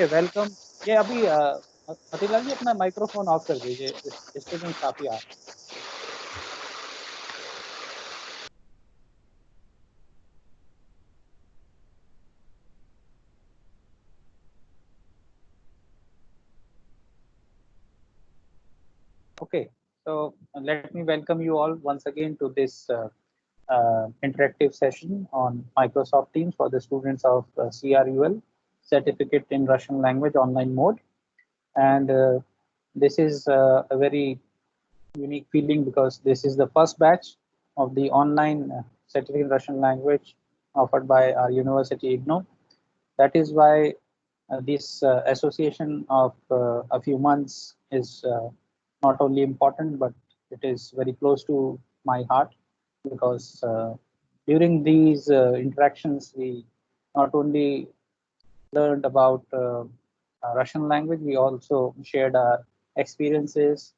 Welcome. ये अभी मतीलाल जी अपना माइक्रोफोन ऑफ कर दीजिए, डिस्टर्बेंस काफी आ रहा है। Okay, so let me welcome you all once again to this interactive session on Microsoft Teams for the students of CRUL, Certificate in Russian Language Online Mode. And this is a very unique feeling because this is the first batch of the online Certificate in Russian Language offered by our university, IGNO. That is why this association of a few months is not only important, but it is very close to my heart because during these interactions, we not only learned about Russian language, we also shared our experiences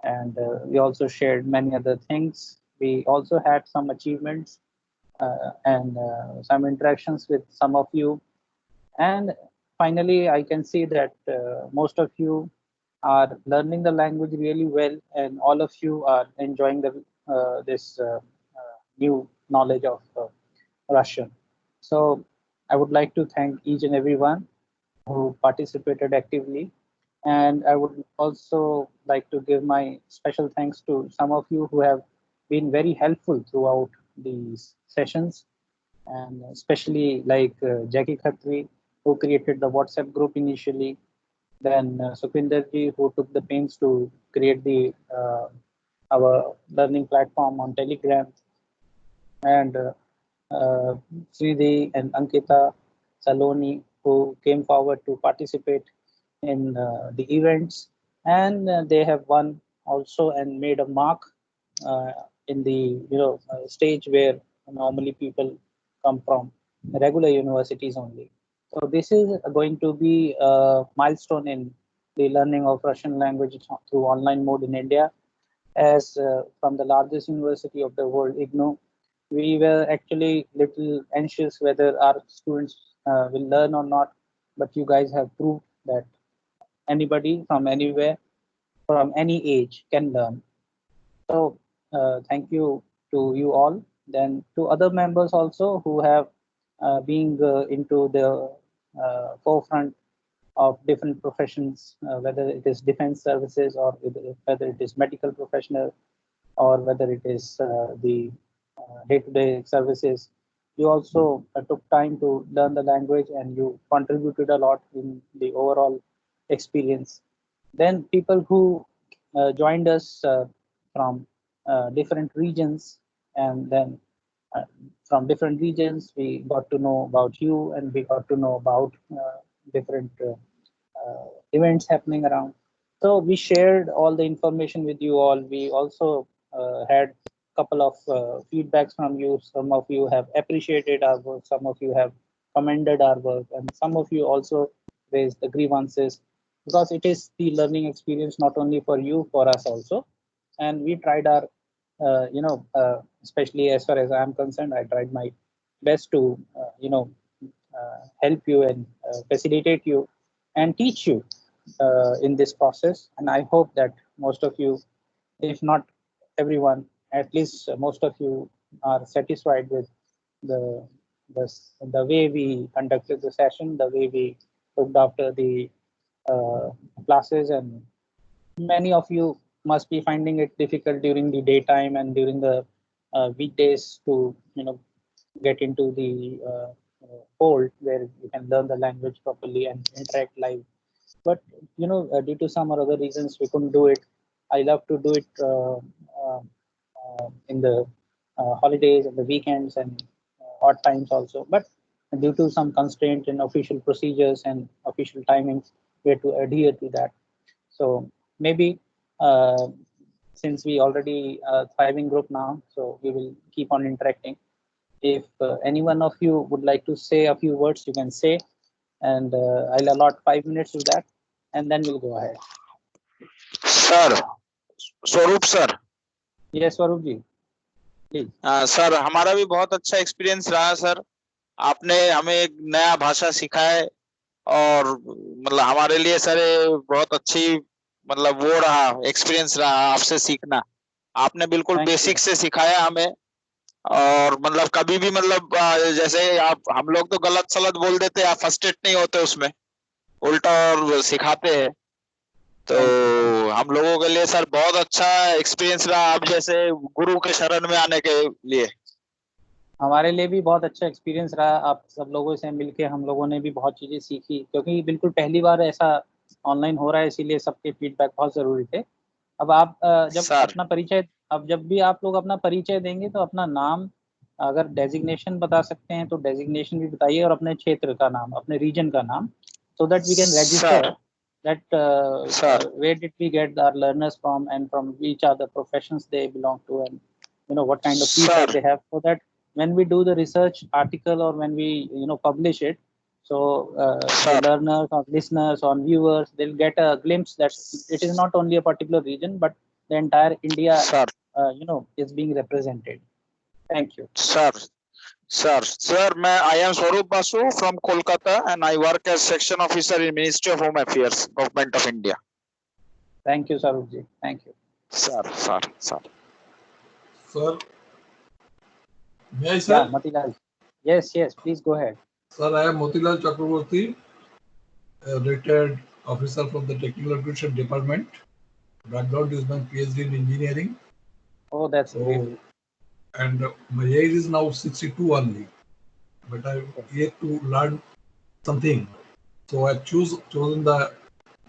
and we also shared many other things. We also had some achievements and some interactions with some of you, and finally, I can see that most of you are learning the language really well, and all of you are enjoying this new knowledge of Russian. So I would like to thank each and everyone who participated actively. And I would also like to give my special thanks to some of you who have been very helpful throughout these sessions, and especially like Jackie Khatri, who created the WhatsApp group initially, then Supinder ji, who took the pains to create the our learning platform on Telegram, and Sridhi and Ankita Saloni, who came forward to participate in the events, and they have won also and made a mark uh, in the stage where normally people come from regular universities only. So this is going to be a milestone in the learning of Russian language through online mode in India, as from the largest university of the world, IGNO. We were actually little anxious whether our students will learn or not, but you guys have proved that anybody from anywhere, from any age can learn. So thank you to you all. Then to other members also who have been into the forefront of different professions, whether it is defense services or whether it is medical professional or whether it is the day-to-day services. You also took time to learn the language and you contributed a lot in the overall experience. Then people who joined us from different regions, and then uh, from different regions we got to know about you and we got to know about different events happening around. So we shared all the information with you all. We also had a couple of feedbacks from you. Some of you have appreciated our work, some of you have commended our work, and some of you also raised the grievances, because it is the learning experience not only for you, for us also. And we tried our especially as far as I am concerned, I tried my best to help you and facilitate you and teach you in this process. And I hope that most of you, if not everyone, at least most of you are satisfied with the the, the way we conducted the session, the way we looked after the uh, classes. And many of you must be finding it difficult during the daytime and during the weekdays to get into the fold where you can learn the language properly and interact live. But due to some or other reasons we couldn't do it. I love to do it in the holidays and the weekends and odd times also, but due to some constraint in official procedures and official timings, we have to adhere to that. So maybe uh, since we already thriving group now, so we will keep on interacting. If any one of you would like to say a few words, you can say, and I'll allot 5 minutes to that, and then we'll go ahead. Sir, Swarup sir, Yes, Swarup ji, please. Sir हमारा भी बहुत अच्छा experience रहा sir. आपने हमें एक नया भाषा सिखाया और मतलब हमारे लिए सर ये बहुत अच्छी मतलब वो रहा, एक्सपीरियंस रहा आपसे सीखना। आपने बिल्कुल Thank बेसिक you. से सिखाया हमें। और मतलब कभी भी मतलब जैसे आप हम लोग तो गलत सलत बोल देते हैं, आप फर्स्टेट नहीं होते उसमें, उल्टा और सिखाते हैं। तो Thank you. Thank you. हम लोगों के लिए सर बहुत अच्छा एक्सपीरियंस रहा आप जैसे गुरु के शरण में आने के लिए। हमारे लिए भी बहुत अच्छा एक्सपीरियंस रहा, आप सब लोगों से मिलके हम लोगों ने भी बहुत चीज़ें सीखी, क्योंकि बिल्कुल पहली बार ऐसा ऑनलाइन हो रहा है, इसीलिए सबके फीडबैक बहुत ज़रूरी थे। अब आप जब सर अपना परिचय, अब जब भी आप लोग अपना परिचय देंगे तो अपना नाम, अगर डेजिग्नेशन बता सकते हैं तो डेजिग्नेशन भी बताइए, और अपने क्षेत्र का नाम, अपने रीजन का नाम, so that we can register sir that sir where did we get our learners from and from which are the professions they belong to, and what kind of feedback sir they have, so that when we do the research article or when we publish it, so the sir learners or listeners or viewers, they'll get a glimpse that it is not only a particular region but the entire India sir is being represented. Thank you. Sir Sir, I am Swarup Basu from Kolkata and I work as section officer in Ministry of Home Affairs, Government of India. Thank you, Sarupji. Thank you. Sir. Sir, may I, Yeah, sir? Matilal. Yes, please go ahead. Sir, I am Motilal Chakraborty, a retired officer from the Technical Education Department. Background is my PhD in engineering. Oh, that's great. And my age is now 62 only, but I've yet to learn something. So I've chosen the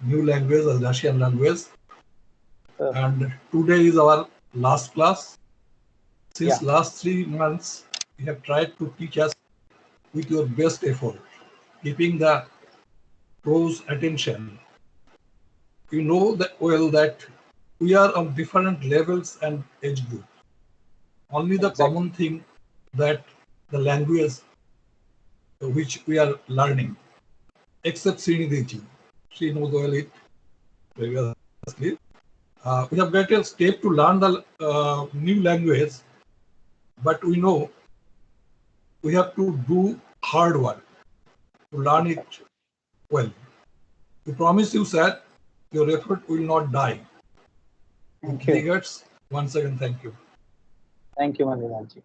new language, the Russian language. And today is our last class. Since last 3 months, you have tried to teach us with your best effort, keeping the close attention. You know that well that we are on different levels and age group. Only the common thing that the language which we are learning, except Srinidhi, she knows well it previously. We have got a step to learn the new language, but we know we have to do hard work to learn it well. We promise you, sir, your effort will not die. Thank you. Regards, once again, thank you. Thank you, Manilalji.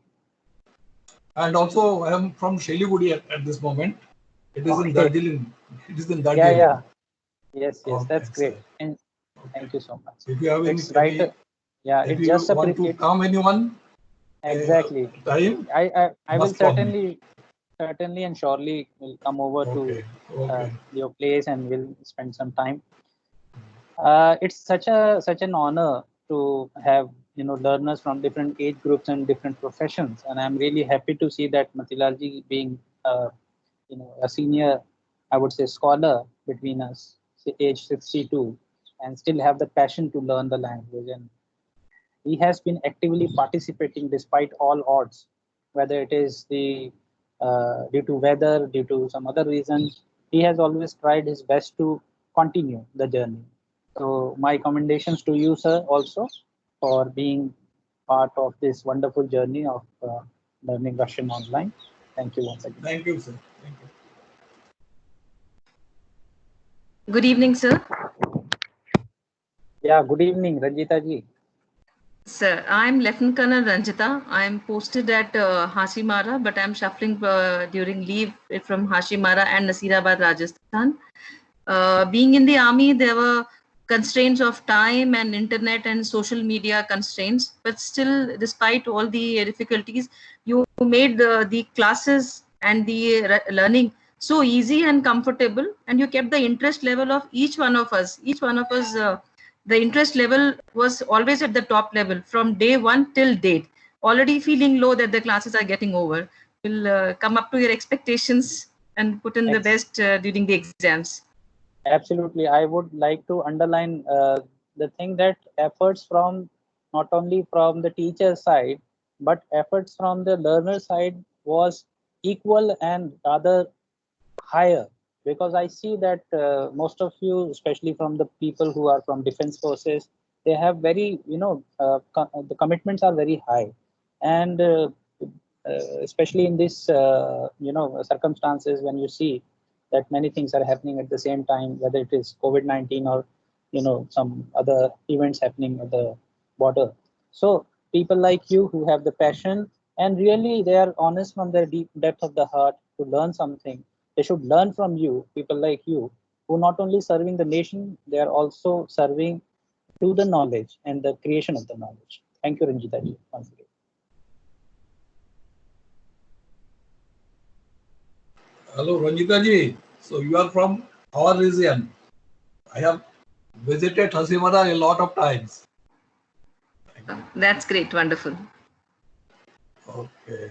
And also, I am from Siliguri at this moment. It is in Darjeeling. It is in Darjeeling. Yeah. Yes, Okay, that's great. sir. And thank you so much. If you have It's any it's if just you want to come anyone, exactly. time, I will must call me. certainly and surely will come over to your place and we'll spend some time. It's such an honor to have learners from different age groups and different professions, and I'm really happy to see that Matilalji being a senior, I would say, scholar between us, age 62, and still have the passion to learn the language. And he has been actively participating despite all odds, whether it is due to weather, due to some other reasons. He has always tried his best to continue the journey. So my commendations to you, sir, also for being part of this wonderful journey of learning Russian online. Thank you once again. Thank you, sir. Thank you. Good evening, sir. Yeah, good evening, Ranjita ji. Sir, I'm Lieutenant Colonel Ranjita. I'm posted at Hashimara, but I'm shuffling during leave from Hashimara and Nasirabad, Rajasthan. Being in the army, there were constraints of time and internet and social media constraints, but still, despite all the difficulties, you made the classes and the learning so easy and comfortable, and you kept the interest level of each one of us. The interest level was always at the top level from day one till date. Already feeling low that the classes are getting over. Will come up to your expectations and put in the best during the exams. Absolutely. I would like to underline the thing that efforts from not only from the teacher side, but efforts from the learner side was equal and rather higher, because I see that most of you, especially from the people who are from defense forces, they have very, the commitments are very high. And especially in this, circumstances, when you see that many things are happening at the same time, whether it is COVID-19 or some other events happening at the border. So people like you who have the passion and really they are honest from their deep depth of the heart to learn something, they should learn from you. People like you who not only serving the nation, they are also serving to the knowledge and the creation of the knowledge. Thank you, Ranjita ji, once again. Hello, Ranjita ji. So you are from our region. I have visited Hasimara a lot of times. That's great. Wonderful. Okay.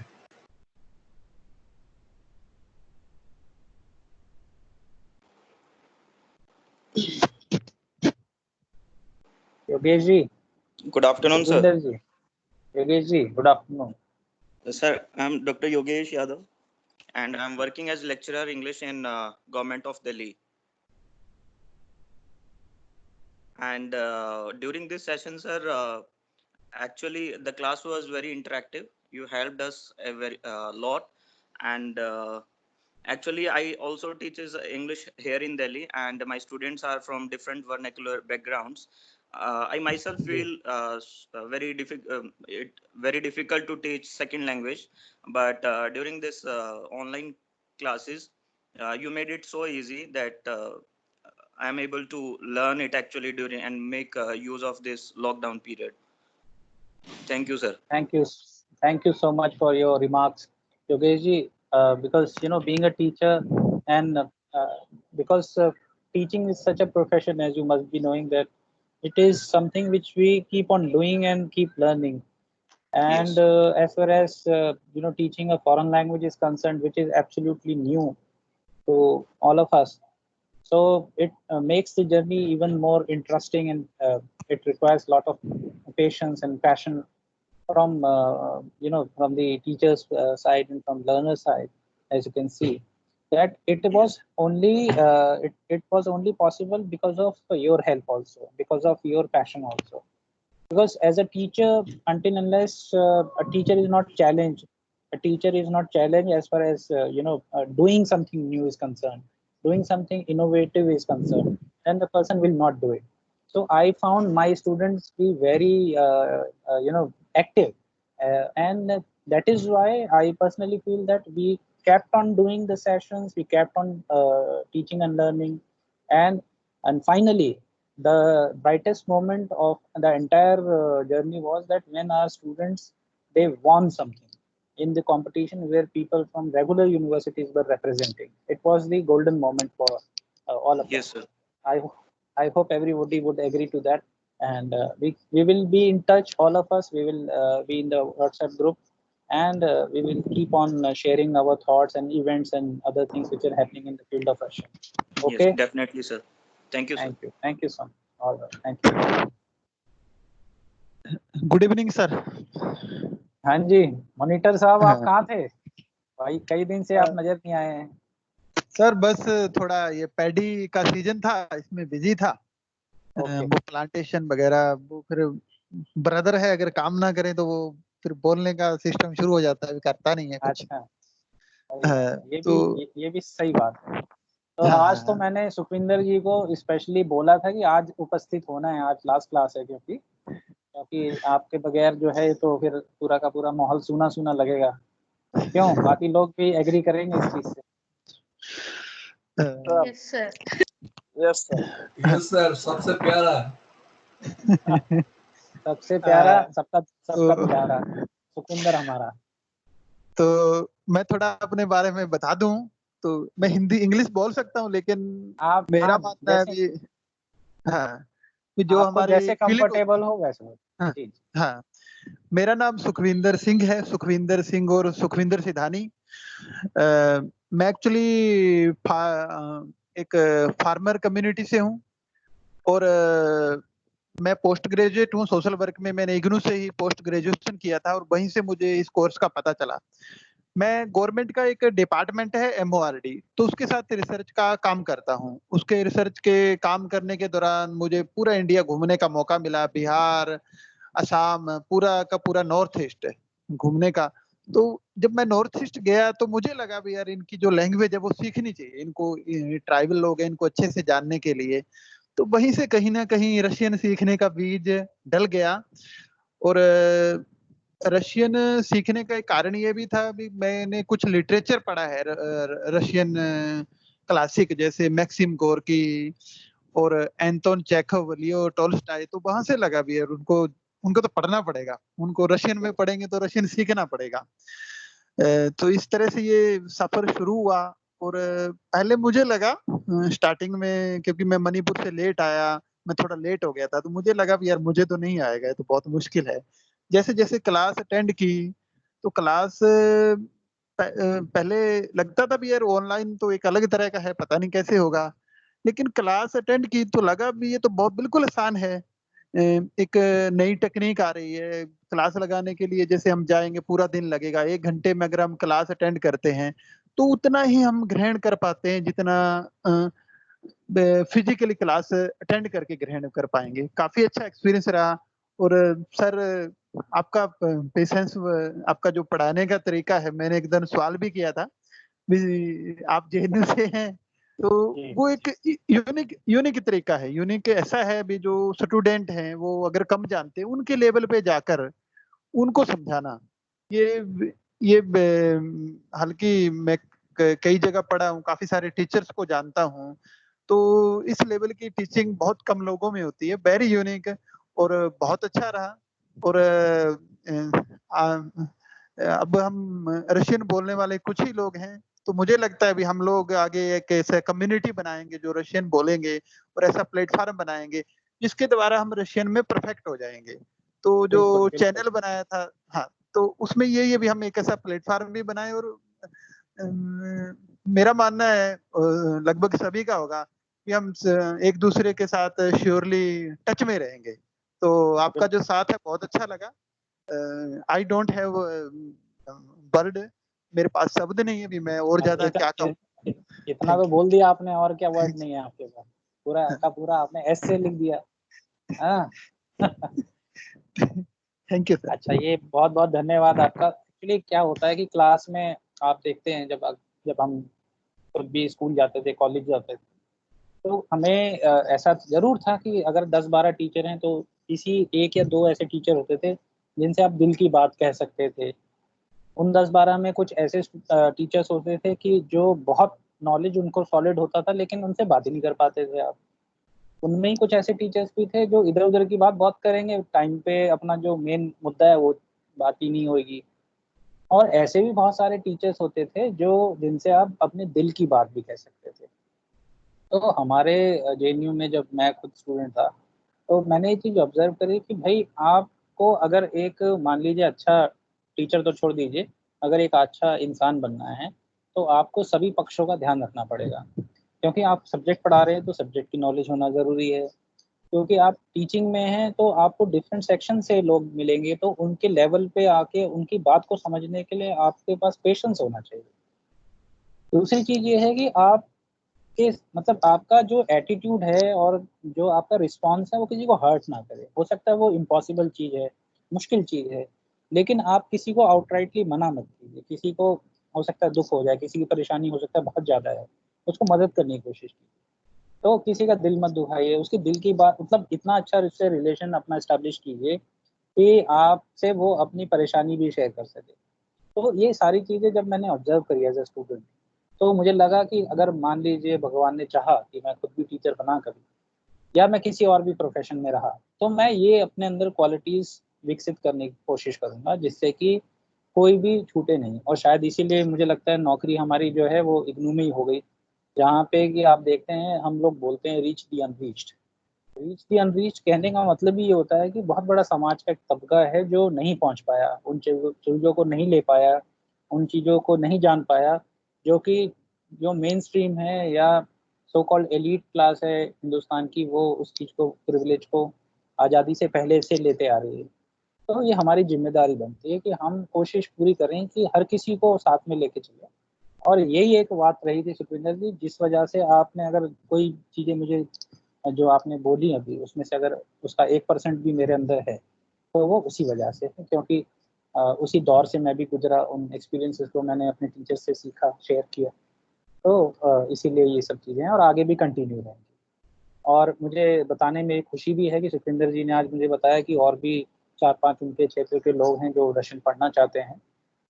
Yogesh ji. Good afternoon, sir. Ji. Yogesh ji, good afternoon. Sir, I'm Dr. Yogesh Yadav, and I'm working as lecturer English in Government of Delhi. And during this session, sir, actually the class was very interactive. You helped us a very lot, and actually I also teaches English here in Delhi, and my students are from different vernacular backgrounds. I myself feel very difficult to teach second language, but during this online classes, you made it so easy that I am able to learn it actually during and make use of this lockdown period. Thank you, sir. Thank you so much for your remarks, Yogesh ji. Because being a teacher and because teaching is such a profession, as you must be knowing, that it is something which we keep on doing and keep learning. And Yes. as far as teaching a foreign language is concerned, which is absolutely new to all of us, so it makes the journey even more interesting, and it requires a lot of patience and passion from from the teacher's side and from learner side. As you can see, that it was only it was only possible because of your help also, because of your passion also. Because as a teacher, until unless a teacher is not challenged, a teacher is not challenged as far as doing something new is concerned, doing something innovative is concerned, then the person will not do it. So I found my students be very active, and that is why I personally feel that we kept on doing the sessions, we kept on teaching and learning, and finally the brightest moment of the entire journey was that when our students, they won something in the competition where people from regular universities were representing. It was the golden moment for all of Yes, us. sir. I hope everybody would agree to that, and we will be in touch, all of us. We will be in the WhatsApp group, and we will keep on sharing our thoughts and events and other things which are happening in the field of Russia. Yes, Okay. definitely, sir. Thank you, sir. Thank you so much. All right, thank you. Good evening sir. हाँ जी, monitor साहब आप कहाँ थे भाई? कई दिन से आप नजर नहीं आए हैं। सर बस थोड़ा ये पैडी का सीजन था, इसमें बिजी था। वो प्लांटेशन वगैरह, वो फिर ब्रदर है, अगर काम ना करें तो वो फिर बोलने का सिस्टम शुरू हो जाता है, करता नहीं है कुछ। अच्छा, ये भी सही बात है। तो आज तो मैंने सुखविंदर जी को स्पेशली बोला था कि आज उपस्थित होना है, आज लास्ट क्लास है, क्योंकि आपके बगैर जो है तो फिर पूरा का पूरा माहौल सूना सूना लगेगा। क्यों, बाकी लोग भी एग्री करेंगे इस चीज से? Yes, sir. Yes, sir. Yes, sir. सबसे प्यारा सबका प्यारा सुखविंदर हमारा। तो मैं थोड़ा अपने बारे में बता दूं तो मैं हिंदी इंग्लिश बोल सकता हूं, लेकिन मेरा मानना है कि कि जो हमारे जैसे कंफर्टेबल हो वैसे। हाँ, मेरा नाम सुखविंदर सिंह है, सुखविंदर सिंह और सुखविंदर सिधानी। मैं एक्चुअली एक फार्मर कम्युनिटी से हूँ और मैं पोस्ट ग्रेजुएट हूँ सोशल वर्क में। मैंने इग्नू से ही पोस्ट ग्रेजुएशन किया था और वहीं से मुझे इस कोर्स का पता चला। मैं गवर्नमेंट का एक डिपार्टमेंट है MORD, तो उसके साथ रिसर्च का काम करता हूँ। उसके रिसर्च के काम करने के दौरान मुझे पूरा इंडिया घूमने का मौका मिला, बिहार, असम, पूरा का पूरा नॉर्थ ईस्ट घूमने का। तो जब मैं नॉर्थ ईस्ट गया तो मुझे लगा भी यार इनकी जो लैंग्वेज है वो सीखनी चाहिए, इनको ट्राइबल लोग हैं, इनको अच्छे से जानने के लिए। तो वहीं से कहीं ना कहीं रशियन सीखने का बीज डल गया। और रशियन सीखने का एक कारण ये भी था, भी मैंने कुछ लिटरेचर पढ़ा है रशियन क्लासिक, जैसे मैक्सिम गोर्की और एंटोन चेखव, लियो टोल्स्टाय। तो वहां से लगा भी यार उनको उनको तो पढ़ना पड़ेगा, उनको रशियन में पढ़ेंगे तो रशियन सीखना पड़ेगा। तो इस तरह से ये सफर शुरू हुआ। और पहले मुझे लगा स्टार्टिंग में, क्योंकि मैं मणिपुर से लेट आया, मैं थोड़ा लेट हो गया था, तो मुझे लगा भी यार मुझे तो नहीं आएगा, ये तो बहुत मुश्किल है। जैसे जैसे क्लास अटेंड की तो क्लास पहले लगता था भी यार ऑनलाइन तो एक अलग तरह का है, पता नहीं कैसे होगा। लेकिन क्लास अटेंड की तो लगा भी ये तो बहुत बिल्कुल आसान है। एक नई टेक्निक आ रही है क्लास लगाने के लिए। जैसे हम जाएंगे, पूरा दिन लगेगा, 1 घंटे में अगर हम क्लास अटेंड करते हैं तो उतना ही हम ग्रहण कर पाते हैं जितना फिजिकली क्लास अटेंड करके ग्रहण कर पाएंगे। काफी अच्छा एक्सपीरियंस रहा। और सर आपका पेशेंस, आपका जो पढ़ाने का तरीका है, मैंने एक दिन सवाल भी किया था भी, आप जेएनयू से हैं, तो वो एक यूनिक यूनिक तरीका है, यूनिक ऐसा है भी जो स्टूडेंट हैं वो अगर कम जानते हैं उनके लेवल पे जाकर उनको समझाना। ये हालांकि मैं कई जगह पढ़ा हूँ, काफी सारे टीचर्स को जानता हूँ, तो इस लेवल की टीचिंग बहुत कम लोगों में होती है। वेरी यूनिक और बहुत अच्छा रहा। और अब हम रशियन बोलने वाले कुछ ही लोग हैं, तो मुझे लगता है अभी हम लोग आगे एक ऐसा कम्युनिटी बनाएंगे जो रशियन बोलेंगे, और ऐसा प्लेटफॉर्म बनाएंगे जिसके द्वारा हम रशियन में परफेक्ट हो जाएंगे। तो जो चैनल बनाया था, हाँ, तो उसमें यही है भी हम एक ऐसा प्लेटफॉर्म भी बनाए। और मेरा मानना है लगभग सभी का होगा कि हम एक दूसरे के साथ श्योरली टच में रहेंगे। तो आपका जो साथ है बहुत अच्छा लगा। आई डोंट हैव वर्ड, मेरे पास शब्द नहीं है भी मैं और ज्यादा क्या कहूँ। इतना तो बोल दिया आपने, और क्या वर्ड नहीं है आपके पास? पूरा का पूरा आपने ऐसे लिख दिया। हाँ। Thank you sir. अच्छा, ये बहुत बहुत धन्यवाद आपका। एक्चुअली क्या होता है कि क्लास में आप देखते हैं, जब हम खुद भी स्कूल जाते थे, कॉलेज जाते थे, तो हमें ऐसा जरूर था कि अगर 10-12 टीचर हैं तो किसी एक या दो ऐसे टीचर होते थे जिनसे आप दिल की बात कह सकते थे। उन 10-12 में कुछ ऐसे टीचर्स होते थे कि जो बहुत नॉलेज उनको सॉलिड होता था, लेकिन उनसे बात ही नहीं कर पाते थे आप। उनमें ही कुछ ऐसे टीचर्स भी थे जो इधर उधर की बात बहुत करेंगे, टाइम पे अपना जो मेन मुद्दा है वो बात ही नहीं होगी। और ऐसे भी बहुत सारे टीचर्स होते थे जो जिनसे आप अपने दिल की बात भी कह सकते थे। तो हमारे जेएनयू में जब मैं खुद स्टूडेंट था, तो मैंने ये चीज़ ऑब्जर्व करी कि भाई आपको अगर एक, मान लीजिए, अच्छा टीचर तो छोड़ दीजिए, अगर एक अच्छा इंसान बनना है तो आपको सभी पक्षों का ध्यान रखना पड़ेगा। क्योंकि आप सब्जेक्ट पढ़ा रहे हैं तो सब्जेक्ट की नॉलेज होना ज़रूरी है। क्योंकि आप टीचिंग में हैं तो आपको डिफरेंट सेक्शन से लोग मिलेंगे, तो उनके लेवल पे आके उनकी बात को समझने के लिए आपके पास पेशेंस होना चाहिए। दूसरी चीज़ ये है कि आप मतलब आपका जो एटीट्यूड है और जो आपका रिस्पॉन्स है वो किसी को हर्ट ना करे। हो सकता है वो इम्पॉसिबल चीज़ है, मुश्किल चीज़ है, लेकिन आप किसी को आउटराइटली मना मत कीजिए। किसी को हो सकता है दुख हो जाए, किसी की परेशानी हो सकता है बहुत ज़्यादा है, उसको मदद करने की कोशिश कीजिए। तो किसी का दिल मत दुखाइए, उसकी दिल की बात, मतलब इतना अच्छा उससे रिलेशन अपना एस्टैब्लिश कीजिए कि आपसे वो अपनी परेशानी भी शेयर कर सके। तो ये सारी चीज़ें जब मैंने ऑब्जर्व करी एज ए स्टूडेंट, तो मुझे लगा कि अगर मान लीजिए भगवान ने चाहा कि मैं खुद भी टीचर बना कभी, या मैं किसी और भी प्रोफेशन में रहा, तो मैं ये अपने अंदर क्वालिटीज़ विकसित करने की कोशिश करूँगा जिससे कि कोई भी छूटे नहीं। और शायद इसीलिए मुझे लगता है नौकरी हमारी जो है वो इग्नू में ही हो गई, जहाँ पे कि आप देखते हैं हम लोग बोलते हैं reach the unreached. Reach the unreached कहने का मतलब ही ये होता है कि बहुत बड़ा समाज का एक तबका है जो नहीं पहुँच पाया, उन चीज़ों को नहीं ले पाया, उन चीज़ों को नहीं जान पाया, जो कि जो मेन स्ट्रीम है या सो कॉल्ड एलीट क्लास है हिंदुस्तान की, वो उस चीज़ को, प्रिविलेज को आज़ादी से पहले से लेते आ रही है। तो ये हमारी ज़िम्मेदारी बनती है कि हम कोशिश पूरी करें कि हर किसी को साथ में लेके चलें। और यही एक बात रही थी सुखविंदर जी, जिस वजह से आपने, अगर कोई चीज़ें मुझे जो आपने बोली अभी उसमें से अगर उसका 1% भी मेरे अंदर है, तो वो उसी वजह से है, क्योंकि उसी दौर से मैं भी गुजरा, उन एक्सपीरियंसेस को मैंने अपने टीचर से सीखा, शेयर किया। तो इसीलिए ये सब चीज़ें हैं और आगे भी कंटिन्यू रहेंगी। और मुझे बताने में खुशी भी है कि सुखविंदर जी ने आज मुझे बताया कि और भी 4-5 उनके क्षेत्र के लोग हैं जो रशियन पढ़ना चाहते हैं।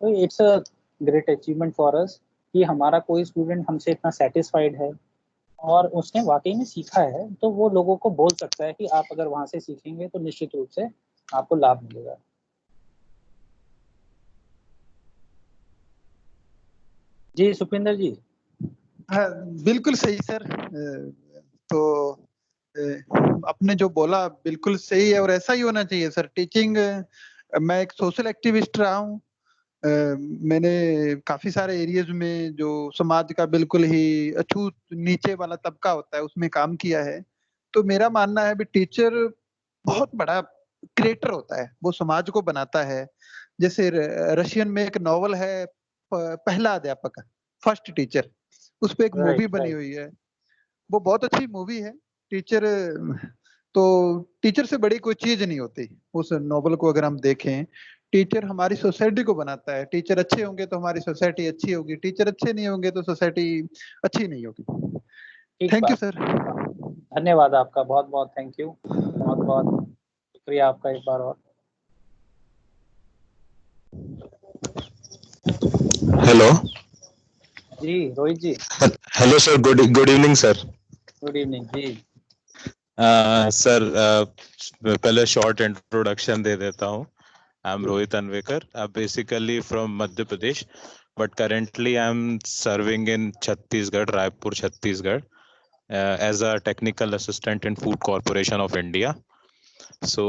तो it's a great achievement for us कि हमारा कोई स्टूडेंट हमसे इतना सैटिस्फाइड है और उसने वाक़ई में सीखा है, तो वो लोगों को बोल सकता है कि आप अगर वहाँ से सीखेंगे तो निश्चित रूप से आपको लाभ मिलेगा। जी, सुखविंदर जी। हाँ, बिल्कुल सही सर। तो आपने जो बोला बिल्कुल सही है और ऐसा ही होना चाहिए सर। टीचिंग, मैं एक सोशल एक्टिविस्ट रहा हूँ। मैंने काफी सारे एरियाज में जो समाज का बिल्कुल ही अछूत नीचे वाला तबका होता है उसमें काम किया है। तो मेरा मानना है भी टीचर बहुत बड़ा क्रिएटर होता है, वो समाज को बनाता है। जैसे रशियन में एक नॉवल है पहला अध्यापक, फर्स्ट टीचर, उस पे एक मूवी बनी हुई है, वो बहुत अच्छी मूवी है। टीचर, तो टीचर से बड़ी कोई चीज नहीं होती। उस नॉवल को अगर हम देखें, टीचर हमारी सोसाइटी को बनाता है। टीचर अच्छे होंगे तो हमारी सोसाइटी अच्छी होगी, टीचर अच्छे नहीं होंगे तो सोसाइटी अच्छी नहीं होगी। Thank you sir. धन्यवाद आपका, बहुत बहुत थैंक यू, बहुत बहुत शुक्रिया आपका एक बार और। Hello ji Rohit ji. Hello sir, good evening sir. Good evening ji. Sir पहले शॉर्ट इंट्रोडक्शन दे देता हूँ। I am Rohit Anvekar, basically from Madhya Pradesh, but currently I am serving in Chhattisgarh, Raipur Chhattisgarh, as a technical assistant in Food Corporation of India. So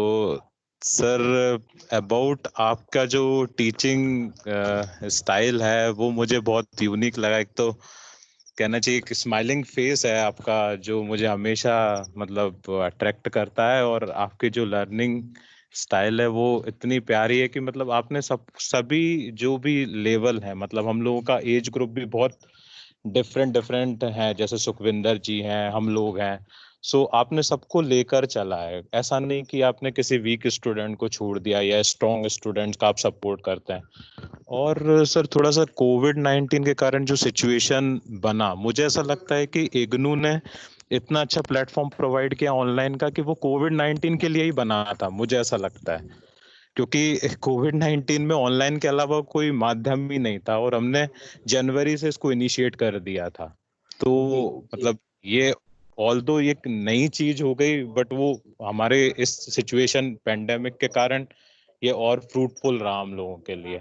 sir, about आपका जो teaching style है वो मुझे बहुत यूनिक लगा। एक तो कहना चाहिए कि स्माइलिंग फेस है आपका जो मुझे हमेशा मतलब अट्रैक्ट करता है, और आपकी जो लर्निंग स्टाइल है वो इतनी प्यारी है कि मतलब आपने सभी जो भी लेवल है, मतलब हम लोगों का एज ग्रुप भी बहुत डिफरेंट है, जैसे सुखविंदर जी हैं, हम लोग हैं। सो आपने सबको लेकर चला है, ऐसा नहीं कि आपने किसी वीक स्टूडेंट को छोड़ दिया या स्ट्रॉन्ग स्टूडेंट का आप सपोर्ट करते हैं। और सर थोड़ा सा कोविड-19 के कारण जो सिचुएशन बना, मुझे ऐसा लगता है कि इग्नू ने इतना अच्छा प्लेटफॉर्म प्रोवाइड किया ऑनलाइन का कि वो कोविड-19 के लिए ही बना था, मुझे ऐसा लगता है। क्योंकि कोविड-19 में ऑनलाइन के अलावा कोई माध्यम ही नहीं था, और हमने जनवरी से इसको इनिशिएट कर दिया था। तो मतलब ये ऑल्दो एक नई चीज हो गई, बट वो हमारे इस सिचुएशन पेंडेमिक के कारण ये और फ्रूटफुल रहा हम लोगों के लिए।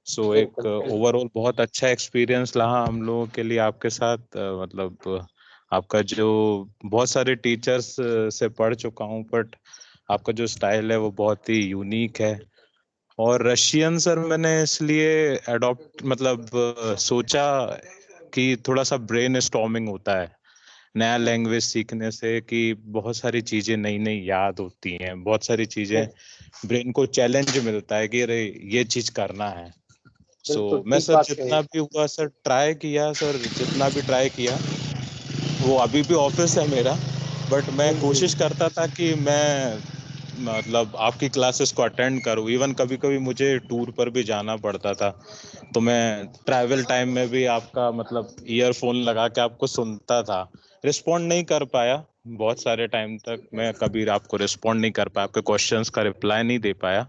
सो एक ओवरऑल बहुत अच्छा एक्सपीरियंस रहा हम लोगों के लिए आपके साथ। मतलब आपका जो बहुत सारे टीचर्स से पढ़ चुका हूँ, बट आपका जो स्टाइल है वो बहुत ही यूनिक है। और रशियन सर मैंने इसलिए अडॉप्ट मतलब सोचा कि थोड़ा सा ब्रेन स्टॉर्मिंग होता है नया लैंग्वेज सीखने से, कि बहुत सारी चीजें नई नई याद होती हैं, बहुत सारी चीजें ब्रेन को चैलेंज मिलता है कि अरे ये चीज करना है। सो मैं सर जितना भी हुआ सर ट्राई किया, सर जितना भी ट्राई किया, वो अभी भी ऑफिस है मेरा, बट मैं कोशिश करता था कि मैं मतलब आपकी क्लासेस को अटेंड करूँ। इवन कभी कभी मुझे टूर पर भी जाना पड़ता था, तो मैं ट्रैवल टाइम में भी आपका मतलब ईयरफोन लगा के आपको सुनता था। रिस्पॉन्ड नहीं कर पाया बहुत सारे टाइम तक, मैं कभी आपको रिस्पॉन्ड नहीं कर पाया, आपके क्वेश्चंस का रिप्लाई नहीं दे पाया,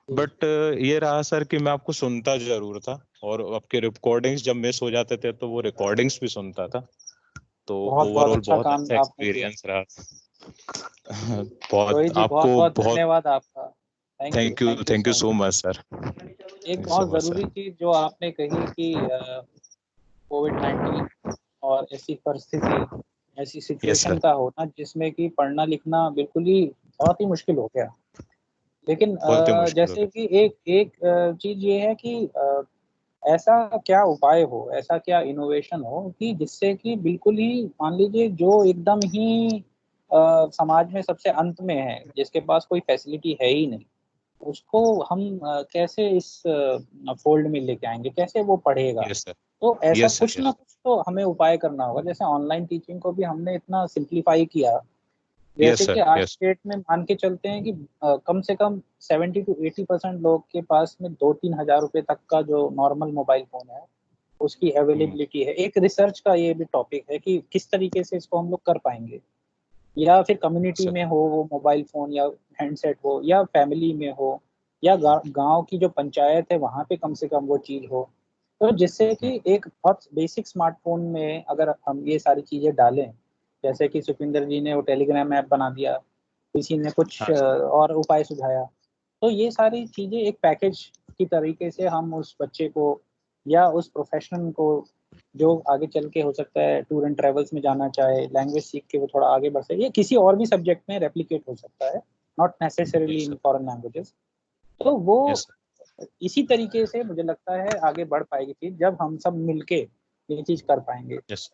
बट ये रहा सर कि मैं आपको सुनता जरूर था, और आपके रिकॉर्डिंग्स जब मिस हो जाते थे तो वो रिकॉर्डिंग्स भी सुनता था। तो ओवरऑल बहुत अच्छा एक्सपीरियंस रहा। बहुत आपको बहुत धन्यवाद आपका। Thank you so much sir. एक बहुत जरूरी चीज जो आपने कही कि कोविड-19 और ऐसी परिस्थिति, ऐसी सिचुएशन का होना जिसमें कि पढ़ना लिखना बिल्कुल ही बहुत ही मुश्किल हो गया। लेकिन जैसे कि एक चीज ये है कि ऐसा क्या उपाय हो, ऐसा क्या इनोवेशन हो कि जिससे कि बिल्कुल ही मान लीजिए जो एकदम ही समाज में सबसे अंत में है, जिसके पास कोई फैसिलिटी है ही नहीं, उसको हम कैसे इस फोल्ड में लेके आएंगे, कैसे वो पढ़ेगा। तो ऐसा कुछ ना कुछ तो हमें उपाय करना होगा। जैसे ऑनलाइन टीचिंग को भी हमने इतना सिंप्लीफाई किया जैसे sir, कि आज yes. डेट में मान के चलते हैं कि कम से कम 70 to 80% लोग के पास में 2-3 हजार रुपए तक का जो नॉर्मल मोबाइल फोन है उसकी अवेलेबिलिटी है। एक रिसर्च का ये भी टॉपिक है कि किस तरीके से इसको हम लोग कर पाएंगे, या फिर कम्युनिटी Sir. में हो वो मोबाइल फोन या हैंडसेट हो, या फैमिली में हो, या गांव की जो पंचायत है वहां पे कम से कम वो चीज हो, तो जिससे कि एक बहुत बेसिक स्मार्टफोन में अगर हम ये सारी चीजें डालें, जैसे कि सुखविंदर जी ने वो टेलीग्राम ऐप बना दिया, किसी ने कुछ हाँ, और उपाय सुझाया, तो ये सारी चीजें एक पैकेज की तरीके से हम उस बच्चे को या उस प्रोफेशनल को जो आगे चल के हो सकता है टूर एंड ट्रेवल्स में जाना चाहे, लैंग्वेज सीख के वो थोड़ा आगे बढ़ सके, ये किसी और भी सब्जेक्ट में रेप्लिकेट हो सकता है, not necessarily yes, in sir. Foreign languages. तो वो Yes, sir. इसी तरीके से मुझे लगता है आगे बढ़ पाएगी चीज जब हम सब मिलके ये चीज कर पाएंगे। Yes,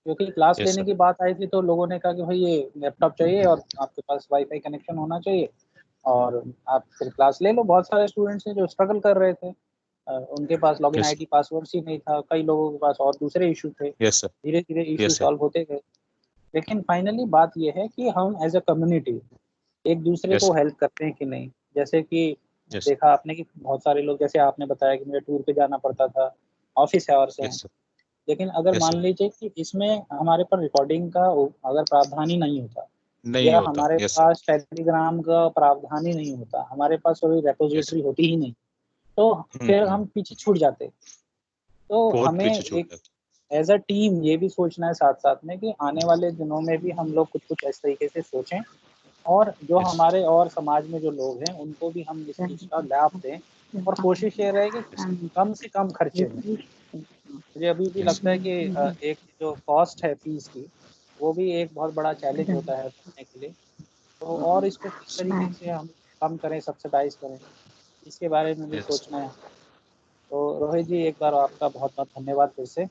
क्योंकि क्लास yes, लेने sir. की बात आई थी तो लोगों ने कहा कि भाई ये लैपटॉप चाहिए और आपके पास वाईफाई कनेक्शन होना चाहिए और आप फिर क्लास ले लो। बहुत सारे स्टूडेंट्स हैं जो स्ट्रगल कर रहे थे, उनके पास लॉगिन Yes, आईडी पासवर्ड्स ही नहीं था, कई लोगों के पास और दूसरे इशू थे, yes, sir. धीरे धीरे इशू Yes, sir. सॉल्व होते गए। लेकिन फाइनली बात ये है कि हम एज अ कम्युनिटी एक दूसरे Yes, को sir. हेल्प करते हैं कि नहीं। जैसे कि Yes, देखा आपने कि बहुत सारे लोग, जैसे आपने बताया कि मुझे टूर पे जाना पड़ता था, ऑफिस आवर्स हैं, yes, sir. लेकिन अगर Yes, मान sir. लीजिए कि इसमें हमारे पर रिकॉर्डिंग का अगर प्रावधान ही नहीं होता, नहीं या होता. हमारे Yes, sir. पास टेलीग्राम का प्रावधान ही नहीं होता, हमारे पास कोई Yes, रेपोजिटरी sir. होती ही नहीं, तो फिर हम पीछे छूट जाते। तो बहुत हमें पीछे छूट एक जाते. एज अ टीम ये भी सोचना है साथ साथ में कि आने वाले दिनों में भी हम लोग कुछ कुछ इस तरीके से सोचें, और जो Yes, हमारे और समाज में जो लोग हैं उनको भी हम इस चीज का लाभ दें, और कोशिश ये रहे कि yes, sir. कम से कम खर्चे में। मुझे अभी भी Yes, sir. लगता है कि एक जो कॉस्ट है फीस की, वो भी एक बहुत बड़ा चैलेंज होता है पढ़ने के लिए। तो और इसको किस तरीके से हम कम करें, सब्सिडाइज करें, इसके बारे में भी Yes, sir. सोचना है। तो रोहित जी एक बार आपका बहुत बहुत धन्यवाद फिर से,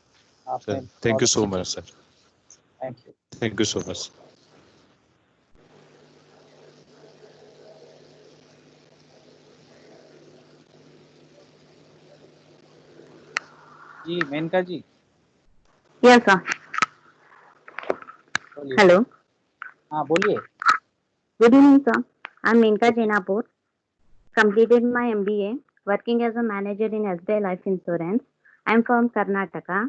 आपने Sir, thank बहुत you so अच्छी much, sir. Thank you. Thank you so much. जी मेनका जी Yes, sir. बोलिए। Hello. हाँ बोलिए। Good evening, sir. I'm Menka Okay. Jainapur. Completed my MBA, working as a manager in SBI Life Insurance. I'm from Karnataka.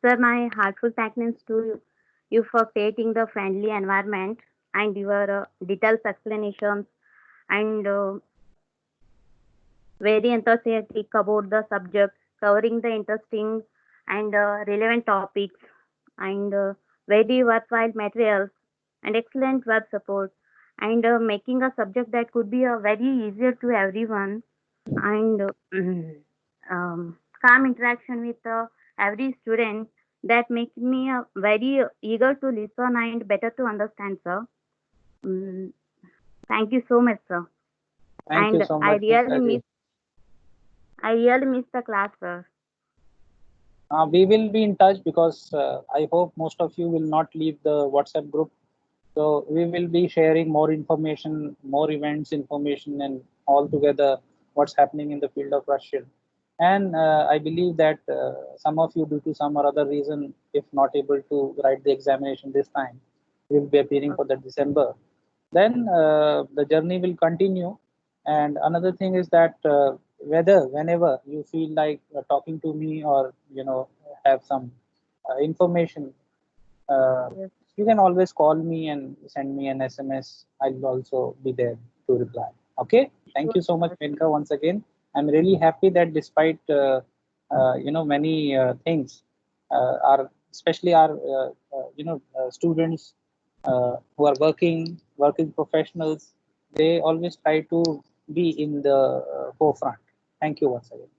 Sir, my heartfelt thanks to you for creating the friendly environment and your detailed explanations and very enthusiastic about the subject, covering the interesting and relevant topics and very worthwhile materials and excellent web support and making a subject that could be very easier to everyone and calm interaction with every student that makes me very eager to listen and better to understand, sir. Thank you so much, sir. Thank you And so I much Menaka really ji. miss the class, sir. We will be in touch because I hope most of you will not leave the WhatsApp group. So we will be sharing more information, more events information, and all together what's happening in the field of Russian. And I believe that some of you, due to some or other reason, if not able to write the examination this time, will be appearing for the December. Then the journey will continue. And another thing is that whenever you feel like talking to me or have some information, Yes. you can always call me and send me an SMS. I'll also be there to reply. Okay. Thank you so much, Menka, once again. I'm really happy that despite many things, especially our students who are working professionals, they always try to be in the forefront. Thank you once again.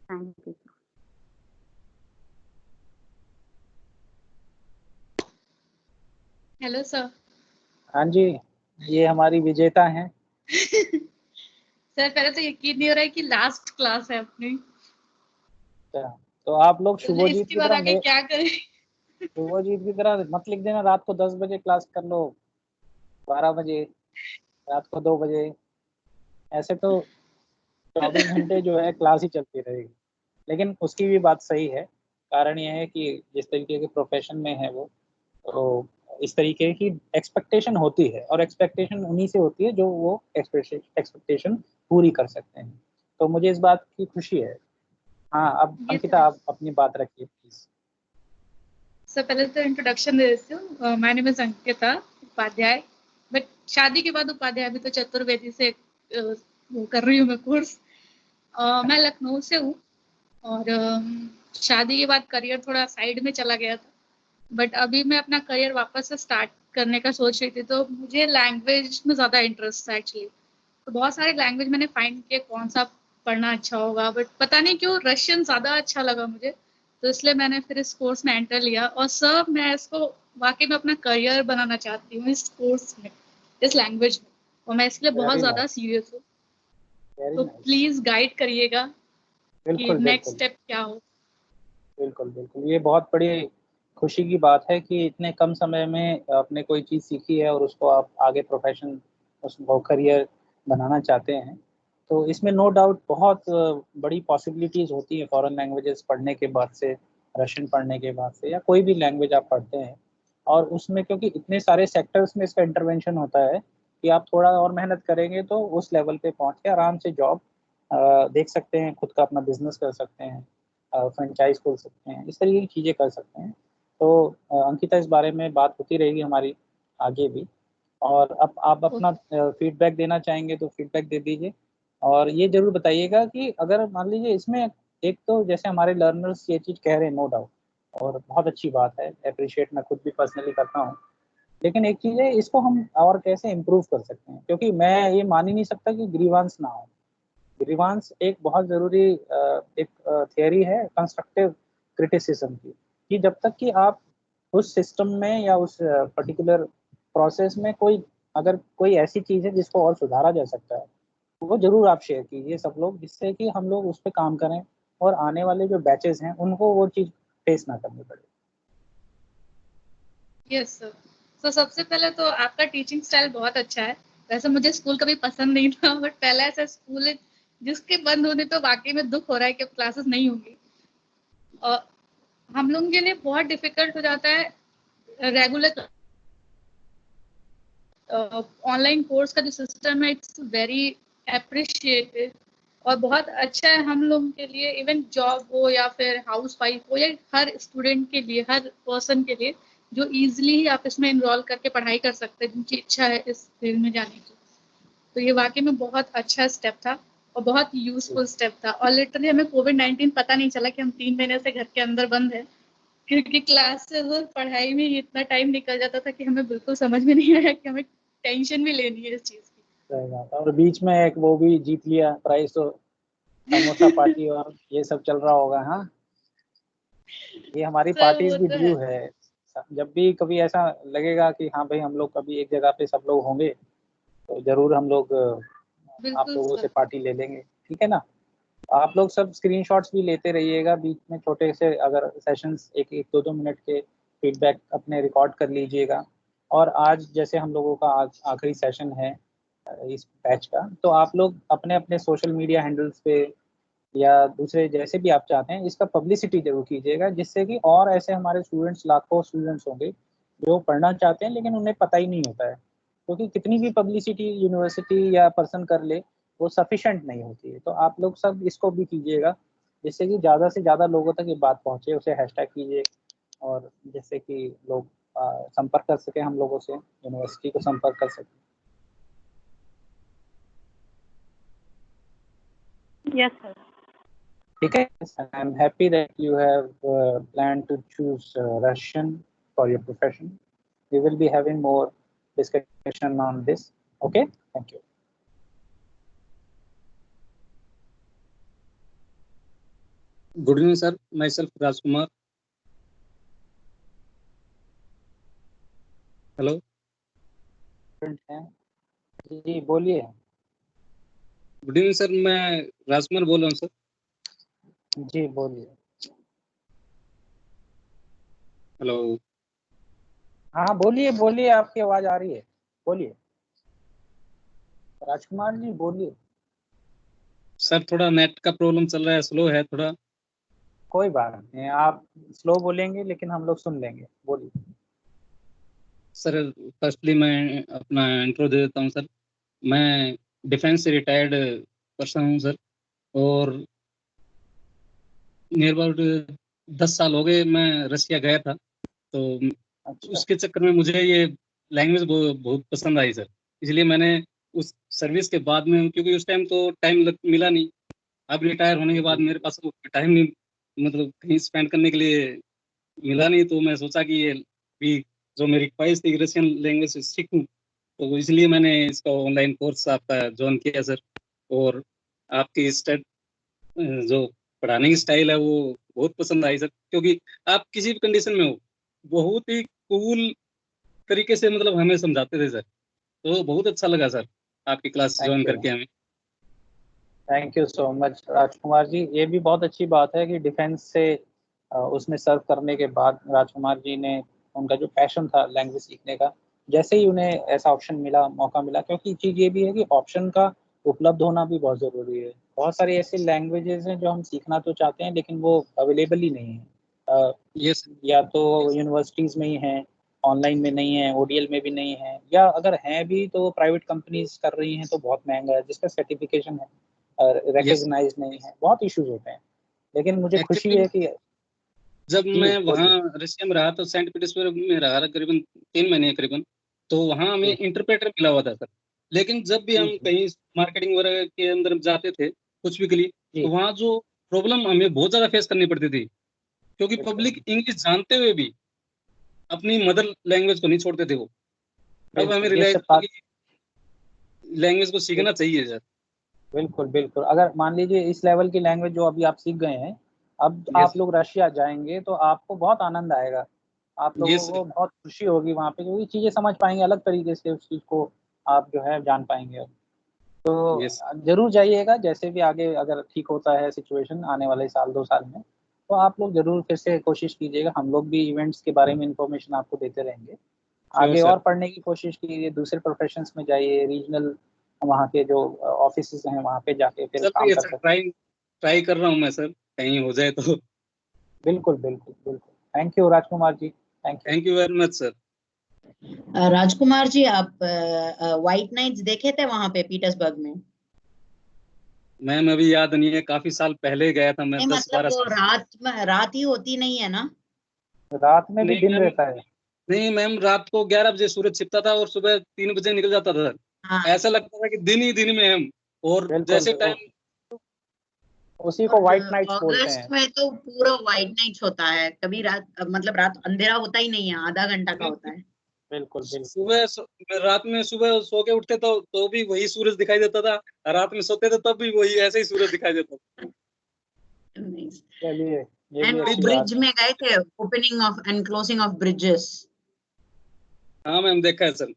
Thank you. Hello sir. हाँ जी, ये हमारी विजेता हैं। Sir पहले तो यकीन नहीं हो रहा है कि लास्ट क्लास है अपनी। तो आप लोग शुभजीत इसके की बाद तरह आगे क्या करें? शुभजीत की तरह मत लिख देना रात को 10 बजे क्लास कर लो, 12 बजे, रात को 2 बजे, ऐसे तो 24 घंटे जो है क्लास ही चलती रहेगी। लेकिन उसकी भी बात सही है, कारण यह है कि जिस तरीके के प्रोफेशन में है वो, तो इस तरीके की एक्सपेक्टेशन होती है, और एक्सपेक्टेशन उन्हीं से होती है जो वो एक्सपेक्टेशन पूरी कर सकते हैं। तो मुझे इस बात की खुशी है। हाँ, अब ये अंकिता तो आप अपनी बात रखिए प्लीज। सर पहले तो इंट्रोडक्शन दे देती हूँ। My name is Ankita Upadhyay, but शादी के बाद उपाध्याय अभी तो चतुर्वेदी से वो कर रही हूँ मैं कोर्स। मैं लखनऊ से हूँ और शादी के बाद करियर थोड़ा साइड में चला गया था, बट अभी मैं अपना करियर वापस से स्टार्ट करने का सोच रही थी। तो मुझे लैंग्वेज में ज़्यादा इंटरेस्ट था एक्चुअली। तो बहुत सारे लैंग्वेज मैंने फाइंड किए कौन सा पढ़ना अच्छा होगा, बट पता नहीं क्यों रशियन ज़्यादा अच्छा लगा मुझे, तो इसलिए मैंने फिर इस कोर्स में एंटर लिया। और सर मैं इसको वाकई में अपना करियर बनाना चाहती हूँ इस कोर्स में, इस लैंग्वेज में, और मैं इसलिए बहुत Very ज़्यादा nice, सीरियस हूँ। very तो nice. प्लीज गाइड करिएगा कि बिल्कुल नेक्स्ट बिल्कुल स्टेप क्या हो। बिल्कुल बिल्कुल, ये बहुत बड़ी खुशी की बात है कि इतने कम समय में आपने कोई चीज़ सीखी है और उसको आप आगे प्रोफेशन, उसको करियर बनाना चाहते हैं। तो इसमें नो डाउट बहुत बड़ी पॉसिबिलिटीज़ होती हैं फॉरेन लैंग्वेजेस पढ़ने के बाद से, रशियन पढ़ने के बाद से, या कोई भी लैंग्वेज आप पढ़ते हैं। और उसमें क्योंकि इतने सारे सेक्टर्स में इसका इंटरवेंशन होता है कि आप थोड़ा और मेहनत करेंगे तो उस लेवल पे पहुंच के आराम से जॉब देख सकते हैं, खुद का अपना बिजनेस कर सकते हैं, फ्रेंचाइज खोल सकते हैं, इस तरीके की चीज़ें कर सकते हैं। तो अंकिता, इस बारे में बात होती रहेगी हमारी आगे भी। और अब आप अपना फीडबैक देना चाहेंगे तो फीडबैक दे दीजिए। और ये ज़रूर बताइएगा कि अगर मान लीजिए इसमें एक तो जैसे हमारे लर्नर्स ये चीज़ कह रहे हैं, नो डाउट, और बहुत अच्छी बात है, अप्रिशिएट मैं खुद भी पर्सनली करता हूँ। लेकिन एक चीज़ है, इसको हम और कैसे इम्प्रूव कर सकते हैं, क्योंकि मैं ये मान ही नहीं सकता कि ग्रीवांस ना हो। ग्रीवांस एक बहुत ज़रूरी एक थियरी है कंस्ट्रक्टिव क्रिटिसिज्म की, कि जब तक कि आप उस सिस्टम में या उस पर्टिकुलर प्रोसेस में अगर कोई ऐसी चीज़ है जिसको और सुधारा जा सकता है, वो ज़रूर आप शेयर कीजिए सब लोग, जिससे कि हम लोग उस पर काम करें और आने वाले जो बैचेस हैं उनको वो चीज़ फेस ना करनी पड़े। Yes sir. तो सबसे पहले तो आपका टीचिंग स्टाइल बहुत अच्छा है। वैसे मुझे स्कूल कभी पसंद नहीं था, बट पहला ऐसा स्कूल है जिसके बंद होने तो वाकई में दुख हो रहा है कि अब क्लासेस नहीं होंगी। और हम लोगों के लिए बहुत डिफिकल्ट हो जाता है रेगुलर ऑनलाइन कोर्स का जो सिस्टम है, इट्स वेरी अप्रिशिएटेड और बहुत अच्छा है हम लोगों के लिए, इवन जॉब हो या फिर हाउस वाइफ हो या हर स्टूडेंट के लिए, हर पर्सन के लिए जो इजीली ही आप इसमें इन्वॉल्व करके पढ़ाई कर सकते हैं, जिनकी इच्छा है इस फील्ड में जाने की। तो ये वाकई में बहुत अच्छा स्टेप था और बहुत यूजफुल स्टेप था। और लिटरली हमें कोविड-19 पता नहीं चला कि हम 3 महीने से घर के अंदर बंद है, क्योंकि क्लासेस और पढ़ाई में इतना टाइम निकल जाता था कि हमें बिल्कुल समझ में नहीं आया कि हमें टेंशन भी लेनी है इस चीज की। सही बात है। और बीच में एक वो भी जीत लिया प्राइस, तो समोसा पार्टी और ये सब चल रहा होगा। हाँ, ये हमारी सर पार्टीज वो की तो ड्यू है। जब भी कभी ऐसा लगेगा कि हाँ भाई हम लोग कभी एक जगह पे सब लोग होंगे, तो जरूर हम लोग आप बिल्कुल लोगों से सर। पार्टी ले लेंगे, ठीक है ना। आप लोग सब स्क्रीनशॉट्स भी लेते रहिएगा बीच में, छोटे से अगर सेशंस एक एक 2-2 मिनट के फीडबैक अपने रिकॉर्ड कर लीजिएगा। और आज जैसे हम लोगों का आज आखिरी सेशन है इस बैच का, तो आप लोग अपने अपने सोशल मीडिया हैंडल्स पे या दूसरे जैसे भी आप चाहते हैं इसका पब्लिसिटी जरूर कीजिएगा, जिससे कि और ऐसे हमारे स्टूडेंट्स, लाखों स्टूडेंट्स होंगे जो पढ़ना चाहते हैं लेकिन उन्हें पता ही नहीं होता है, क्योंकि कितनी भी पब्लिसिटी यूनिवर्सिटी या पर्सन कर ले वो सफिशेंट नहीं होती है। तो आप लोग सब इसको भी कीजिएगा, जिससे कि ज़्यादा से ज़्यादा लोगों तक ये बात पहुँचे, उसे हैशटैग कीजिए, और जिससे कि लोग संपर्क कर सकें हम लोगों से, यूनिवर्सिटी को संपर्क कर सकें। Yes, sir. ठीक है, I am happy that you have plan to choose Russian for your profession. We will be having more discussion on this. Okay, thank you. Good evening, sir. Myself, Rajkumar. Hello. जी बोलिए। Good evening sir, मैं राजकुमार बोल रहा हूँ sir. जी बोलिए। Hello. हाँ बोलिए बोलिए, आपकी आवाज आ रही है, बोलिए राजकुमार जी, बोलिए। सर थोड़ा नेट का प्रॉब्लम चल रहा है, स्लो है थोड़ा। कोई बात नहीं, आप स्लो बोलेंगे लेकिन हम लोग सुन लेंगे, बोलिए। सर फर्स्टली मैं अपना इंट्रो दे देता हूँ सर। मैं डिफेंस से रिटायर्ड पर्सन हूँ सर, और नियर अबाउट 10 साल हो गए मैं रशिया गया था। तो अच्छा उसके चक्कर में मुझे ये लैंग्वेज बहुत पसंद आई सर, इसलिए मैंने उस सर्विस के बाद में, क्योंकि उस टाइम तो टाइम मिला नहीं, अब रिटायर होने के बाद मेरे पास टाइम नहीं, मतलब कहीं स्पेंड करने के लिए मिला नहीं, तो मैं सोचा कि ये भी जो मेरी ख्वाहिश थी रशियन लैंग्वेज सीखूं, तो इसलिए मैंने इसका ऑनलाइन कोर्स आपका ज्वाइन किया सर। और आपकी जो पढ़ाने की स्टाइल है वो बहुत पसंद आई सर, क्योंकि आप किसी भी कंडीशन में हो बहुत ही कूल तरीके से मतलब हमें समझाते थे सर, तो बहुत अच्छा लगा सर आपकी क्लास ज्वाइन करके हमें। Thank you so much Rajkumar ji. ये भी बहुत अच्छी बात है कि डिफेंस से उसमें सर्व करने के बाद राजकुमार जी ने, उनका जो पैशन था लैंग्वेज सीखने का, जैसे ही उन्हें ऐसा ऑप्शन मिला, मौका मिला, क्योंकि चीज़ ये भी है कि ऑप्शन का उपलब्ध होना भी बहुत ज़रूरी है। बहुत सारी ऐसी लैंग्वेजेस हैं जो हम सीखना तो चाहते हैं लेकिन वो अवेलेबल ही नहीं है। यस या तो यूनिवर्सिटीज़ में ही हैं, ऑनलाइन में नहीं है, ओडीएल में भी नहीं है, या अगर हैं भी तो प्राइवेट कंपनीज कर रही हैं तो बहुत महंगा है, जिसका सर्टिफिकेशन है यस रिकग्नाइज नहीं है, बहुत इश्यूज होते हैं। लेकिन मुझे खुशी एक्चुअली है कि जब जी मैं वहाँ बोलिए। रशिया में रहा तो सेंट पीटर्सबर्ग में रहा करीबन 3 महीने करीबन, तो वहाँ हमें जी इंटरप्रेटर मिला हुआ था सर। लेकिन जब भी जी हम कहीं मार्केटिंग वगैरह के अंदर जाते थे कुछ भी के लिए, जी तो वहाँ जो प्रॉब्लम हमें बहुत ज्यादा फेस करनी पड़ती थी, क्योंकि बिल्कुल पब्लिक इंग्लिश जानते हुए भी अपनी मदर लैंग्वेज को नहीं छोड़ते थे वो। तब हमें बिल्कुल, ये रियलाइज सब हुआ बात कि लैंग्वेज को सीखना चाहिए सर। बिल्कुल बिल्कुल। अगर मान लीजिए इस लेवल की लैंग्वेज जो अभी आप सीख गए हैं, अब यस आप लोग रशिया जाएंगे तो आपको बहुत आनंद आएगा, आप लोगों यस को बहुत खुशी होगी वहाँ पे, क्योंकि चीज़ें समझ पाएंगे अलग तरीके से, उस चीज़ को आप जो है जान पाएंगे। अब तो यस जरूर जाइएगा, जैसे भी आगे अगर ठीक होता है सिचुएशन आने वाले साल 2 साल में, तो आप लोग जरूर फिर से कोशिश कीजिएगा। हम लोग भी इवेंट्स के बारे में इंफॉर्मेशन आपको देते रहेंगे। श्योर आगे सर। और पढ़ने की कोशिश कीजिए, दूसरे प्रोफेशंस में जाइए, रीजनल वहाँ के जो ऑफिस हैं वहाँ पे जाके फिर चल काम रही है कर सर, सकते ट्राई ट्राई कर रहा हूँ मैं सर, कहीं हो जाए तो। हैं। बिल्कुल बिल्कुल बिल्कुल। Thank you Rajkumar ji, thank you. Thank you very much sir. Rajkumar ji, आप व्हाइट नाइट्स देखे थे वहां पे पीटर्सबर्ग में? मैम अभी याद नहीं है, काफी साल पहले गया था मैं, नहीं, मतलब 10-12 वो साल। रात ही होती नहीं है ना? रात में भी नहीं दिन मैम, रहता है। नहीं मैम, रात को 11 बजे सूरज छिपता था और सुबह 3 बजे निकल जाता था। हाँ, ऐसा लगता था कि दिन ही दिन में हम, और बिल्कुल जैसे टाइम। उसी को और व्हाइट नाइट्स बोलते अगस्त हैं। में तो पूरा व्हाइट नाइट्स होता है, कभी रात, मतलब रात अंधेरा होता ही नहीं है, आधा घंटा का होता है। बिल्कुल बिल्कुल। रात में सुबह सो के उठते तो भी वही सूरज दिखाई देता था, रात में सोते थे तब भी वही ऐसे ही सूरज दिखाई देता था। चलिए, ये एंड भी वो अच्छी ब्रिज बात है। में गए थे, opening of and closing of bridges. हाँ मैम, देखा है सर।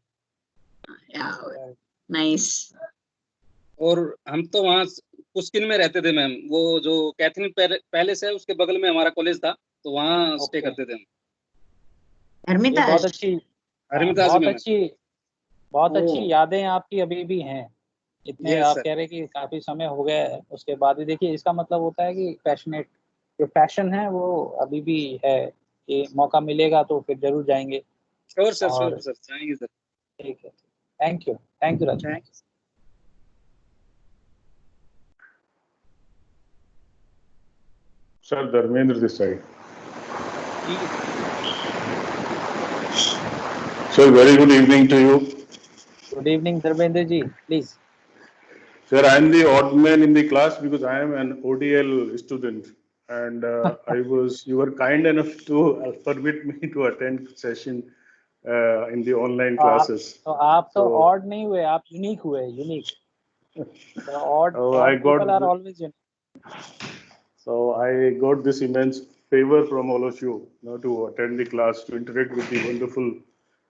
नाइस। और हम तो वहाँ पुस्किन में रहते थे मैम, वो जो कैथरीन पैलेस है उसके बगल में हमारा कॉलेज था, तो वहाँ स्टे ओके, करते थे हम। ये बहुत हरमिताज। अच्छी, हाँ, हरमिताज में मैम। बहुत अच्छी ओह यादें आपकी अभी भी हैं। इतने यस आप सर। कह रहे हैं कि काफी समय हो गया है, उसके बाद भी देखिए, इसका मतलब होता है कि पैशनेट, जो पैशन है वो अभी भी है। कि मौका मिलेगा तो फिर जरूर जाएंगे। श्योर सर, और श्योर सर, जाएंगे सर। ठीक है, thank you Rajkumar. Thank Sir, Dharmendra this side. Sir, very good evening to you. Good evening Dharmendra ji, please. Sir, I am the odd man in the class because I am an ODL student, and you were kind enough to permit me to attend session in the online classes. आप तो So, odd नहीं हुए, आप unique हुए, unique. Odd I people got are always unique. so I got this immense favor from all of you, to attend the class, to interact with the wonderful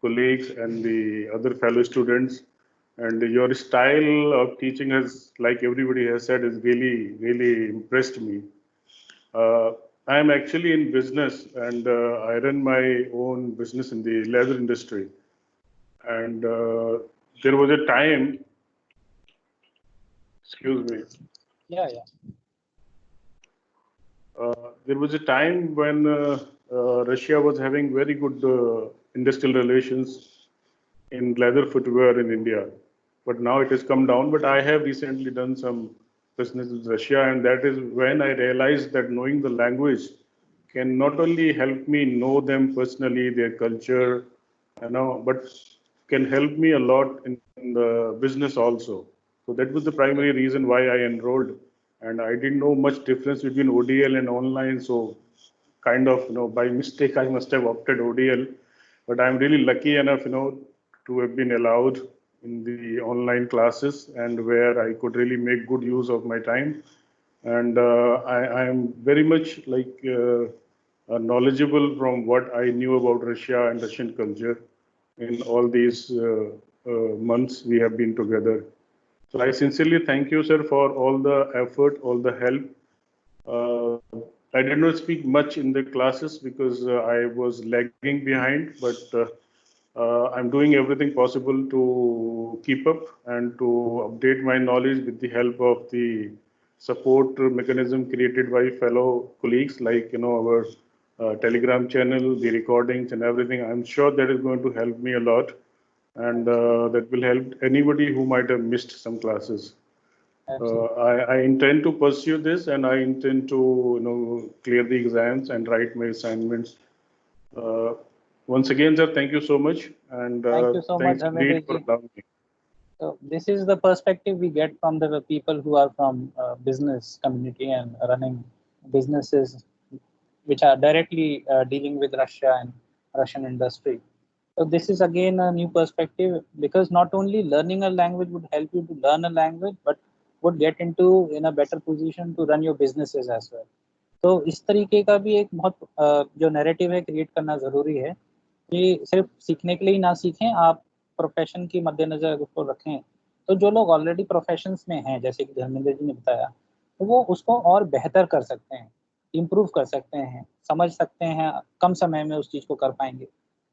colleagues and the other fellow students. And your style of teaching has, like everybody has said, is really, really impressed me. I am actually in business, and I run my own business in the leather industry. And there was a time, excuse me, या there was a time when Russia was having very good industrial relations in leather footwear in India. But now it has come down. But I have recently done some business with Russia, and that is when I realized that knowing the language can not only help me know them personally, their culture, but can help me a lot in the business also. So that was the primary reason why I enrolled. And I didn't know much difference between ODL and online. So kind of, by mistake, I must have opted ODL. But I'm really lucky enough, to have been allowed in the online classes and where I could really make good use of my time. And I am very much knowledgeable from what I knew about Russia and Russian culture in all these months we have been together. So I sincerely thank you, sir, for all the effort, all the help. I did not speak much in the classes because I was lagging behind, but I'm doing everything possible to keep up and to update my knowledge with the help of the support mechanism created by fellow colleagues, like our Telegram channel, the recordings and everything. I'm sure that is going to help me a lot, and that will help anybody who might have missed some classes. I intend to pursue this, and I intend to clear the exams and write my assignments. Once again, sir, thank you so much, and thank you so much, indeed for allowing me. So this is the perspective we get from the people who are from business community and running businesses which are directly dealing with Russia and Russian industry. So this is again a new perspective, because not only learning a language would help you to learn a language, but would get into in a better position to run your businesses as well. तो इस तरीके का भी एक बहुत जो narrative है create करना ज़रूरी है कि सिर्फ सीखने के लिए ही ना सीखें, आप प्रोफेशन की मद्देनज़र उसको रखें। तो जो लोग ऑलरेडी प्रोफेशंस में हैं, जैसे कि धर्मेंद्र जी ने बताया, तो वो उसको और बेहतर कर सकते हैं, इम्प्रूव कर सकते हैं, समझ सकते हैं, कम समय में उस चीज़ को कर पाएंगे।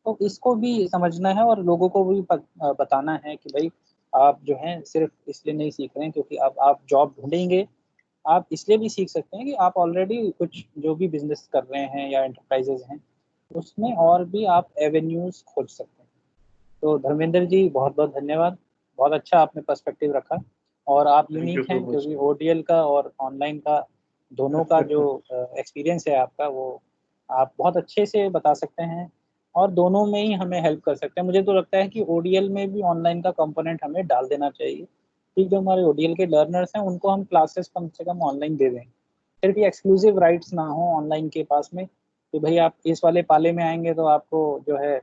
तो इसको भी समझना है और लोगों को भी बताना है कि भाई आप जो हैं सिर्फ इसलिए नहीं सीख रहे हैं क्योंकि अब आप जॉब ढूंढेंगे, आप इसलिए भी सीख सकते हैं कि आप ऑलरेडी कुछ जो भी बिजनेस कर रहे हैं या एंटरप्राइजेज हैं उसमें और भी आप एवेन्यूज खोज सकते हैं। तो धर्मेंद्र जी बहुत बहुत धन्यवाद, बहुत अच्छा आपने पर्सपेक्टिव रखा, और आप यूनिक हैं क्योंकि ओडीएल का और ऑनलाइन का दोनों का जो एक्सपीरियंस है आपका, वो आप बहुत अच्छे से बता सकते हैं और दोनों में ही हमें हेल्प कर सकते हैं। मुझे तो लगता है कि ओडीएल में भी ऑनलाइन का कंपोनेंट हमें डाल देना चाहिए कि जो हमारे ओडीएल के लर्नर्स हैं उनको हम क्लासेस कम से कम ऑनलाइन दे दें, फिर भी एक्सक्लूसिव राइट्स ना हो ऑनलाइन के पास में कि भाई आप इस वाले पाले में आएंगे तो आपको जो है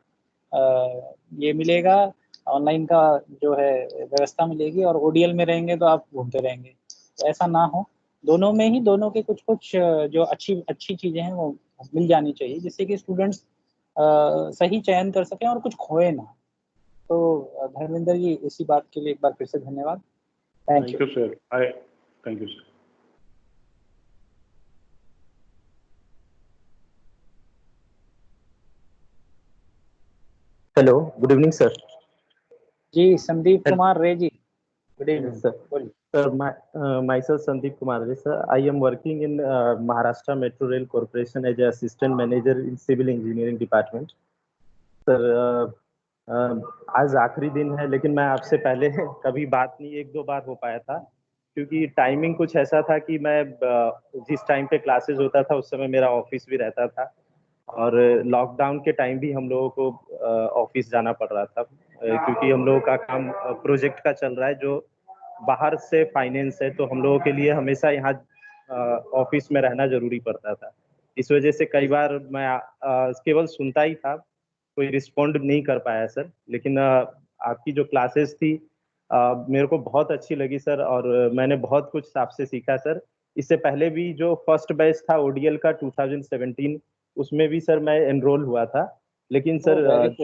ये मिलेगा, ऑनलाइन का जो है व्यवस्था मिलेगी, और ओडीएल में रहेंगे तो आप घूमते रहेंगे। तो ऐसा ना हो, दोनों में ही दोनों के कुछ कुछ जो अच्छी चीज़ें हैं वो मिल जानी चाहिए, जिससे कि स्टूडेंट्स सही चयन कर सकें और कुछ खोए ना। तो धर्मेंद्र जी इसी बात के लिए एक बार फिर से धन्यवाद। Thank you, sir. Thank you, sir. Hello, good evening, sir. जी, संदीप कुमार रे जी. Good evening, sir. Sir, myself Sandeep Kumar Ray, sir. I am working in Maharashtra Metro Rail Corporation as an assistant manager in civil engineering department. Sir, आज आखिरी दिन है, लेकिन मैं आपसे पहले कभी बात नहीं, एक दो बार हो पाया था क्योंकि टाइमिंग कुछ ऐसा था कि मैं जिस टाइम पे क्लासेस होता था उस समय मेरा ऑफिस भी रहता था, और लॉकडाउन के टाइम भी हम लोगों को ऑफिस जाना पड़ रहा था क्योंकि हम लोगों का काम प्रोजेक्ट का चल रहा है जो बाहर से फाइनेंस है, तो हम लोगों के लिए हमेशा यहाँ ऑफिस में रहना जरूरी पड़ता था। इस वजह से कई बार मैं केवल सुनता ही था, कोई रिस्पॉन्ड नहीं कर पाया सर। लेकिन आपकी जो क्लासेस थी मेरे को बहुत अच्छी लगी सर, और मैंने बहुत कुछ आपसे सीखा सर। इससे पहले भी जो फर्स्ट बैच था ओडीएल का 2017, उसमें भी सर मैं एनरोल हुआ था, लेकिन सर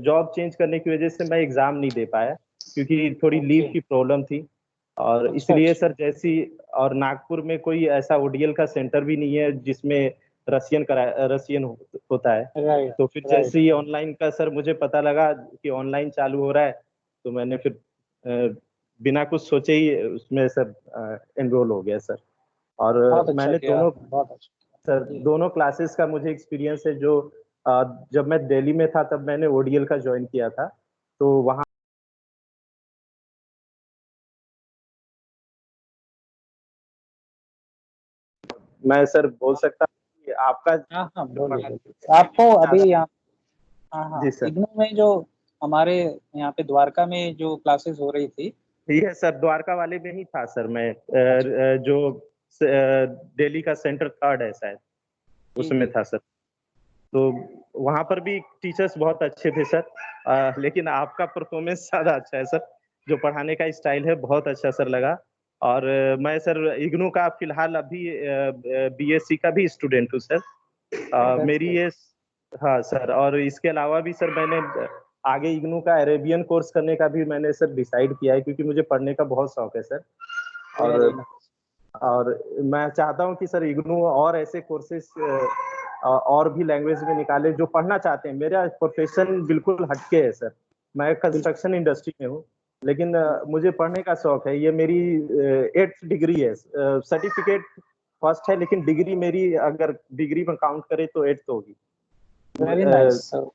जॉब चेंज करने की वजह से मैं एग्जाम नहीं दे पाया क्योंकि थोड़ी लीव की प्रॉब्लम थी, और इसलिए सर जैसी, और नागपुर में कोई ऐसा ओडीएल का सेंटर भी नहीं है जिसमें रसियन होता है। तो फिर जैसे ही ऑनलाइन का सर मुझे पता लगा कि ऑनलाइन चालू हो रहा है, तो मैंने फिर बिना कुछ सोचे ही उसमें सर एनरोल हो गया सर। और मैंने दोनों क्लासेस का मुझे एक्सपीरियंस है जो जब मैं दिल्ली में था तब मैंने ओडीएल का ज्वाइन किया था, तो वहाँ मैं सर बोल सकता हूँ कि आपका हाँ हाँ बोलिए। आपको अभी यहाँ, हाँ हाँ, जी सर। इग्नू में जो हमारे यहाँ पे द्वारका में जो क्लासेस हो रही थी, ये सर द्वारका वाले में ही था सर मैं, जो दिल्ली का सेंटर 3rd है शायद, उसमें था सर। तो वहाँ पर भी टीचर्स बहुत अच्छे थे सर, लेकिन आपका परफॉर्मेंस ज्यादा अच्छा है सर, जो पढ़ाने का स्टाइल है बहुत अच्छा सर लगा। और मैं सर इग्नू का फिलहाल अभी बीएससी का भी स्टूडेंट हूँ सर। मेरी ये, हाँ सर, और इसके अलावा भी सर मैंने आगे इग्नू का अरेबियन कोर्स करने का भी मैंने सर डिसाइड किया है, क्योंकि मुझे पढ़ने का बहुत शौक है सर। और मैं चाहता हूँ कि सर इग्नू और ऐसे कोर्सेस और भी लैंग्वेज में निकाले जो पढ़ना चाहते हैं। मेरा प्रोफेशन बिल्कुल हटके है सर, मैं कंस्ट्रक्शन इंडस्ट्री में हूँ, लेकिन मुझे पढ़ने का शौक है। ये मेरी 8th डिग्री है, सर्टिफिकेट फर्स्ट है, लेकिन डिग्री मेरी अगर डिग्री में काउंट करे तो 8th होगी। Very nice sir.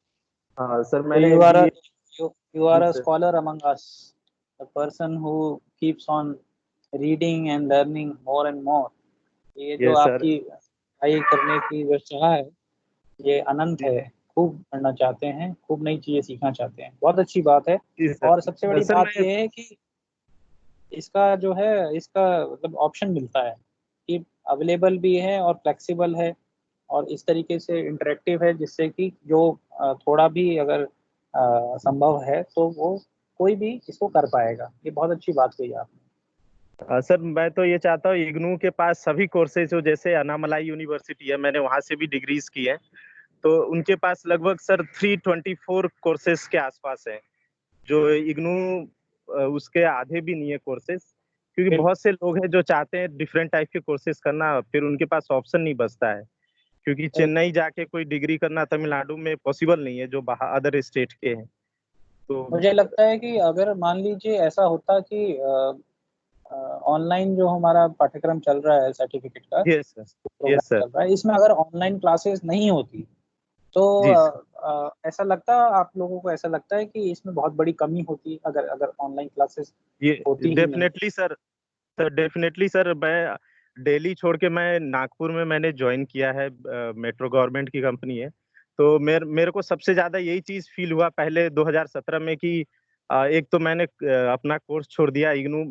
हाँ सर, मैंने you are a sir. scholar among us, a person who keeps on reading and learning more and more. ये जो आपकी पढ़ाई करने की जो चाह है ये अनंत है, खूब पढ़ना चाहते हैं, खूब नई चीजें सीखना चाहते हैं, बहुत अच्छी बात है। और सबसे बड़ी बात ये है कि इसका जो है, इसका मतलब ऑप्शन मिलता है कि अवेलेबल भी है और फ्लेक्सिबल है और इस तरीके से इंटरेक्टिव है, जिससे कि जो थोड़ा भी अगर संभव है तो वो कोई भी इसको कर पाएगा। ये बहुत अच्छी बात कही आपने। सर मैं तो ये चाहता हूँ इग्नू के पास सभी कोर्सेज हो, जैसे अनामलाई यूनिवर्सिटी है, मैंने वहां से भी डिग्रीज की है, तो उनके पास लगभग सर 324 कोर्सेज के आसपास है, जो इग्नू उसके आधे भी नहीं है कोर्सेज, क्योंकि बहुत से लोग हैं जो चाहते हैं डिफरेंट टाइप के कोर्सेज करना, फिर उनके पास ऑप्शन नहीं बचता है, क्योंकि चेन्नई जाके कोई डिग्री करना तमिलनाडु में पॉसिबल नहीं है, जो बाहर अदर स्टेट के हैं। तो मुझे लगता है कि अगर मान लीजिए ऐसा होता कि ऑनलाइन जो हमारा पाठ्यक्रम चल रहा है सर्टिफिकेट का, प्रोग्राम चल रहा है, इसमें अगर ऑनलाइन क्लासेस नहीं होती तो ऐसा लगता, आप लोगों को ऐसा लगता है कि इसमें बहुत बड़ी कमी होती अगर ऑनलाइन क्लासेस होती? डेफिनेटली सर, डेफिनेटली सर, मैं दिल्ली छोड़ के मैं नागपुर में मैंने ज्वाइन किया है, मेट्रो गवर्नमेंट की कंपनी है, तो मेरे को सबसे ज्यादा यही चीज फील हुआ पहले 2017 में कि एक तो मैंने अपना कोर्स छोड़ दिया इग्नू,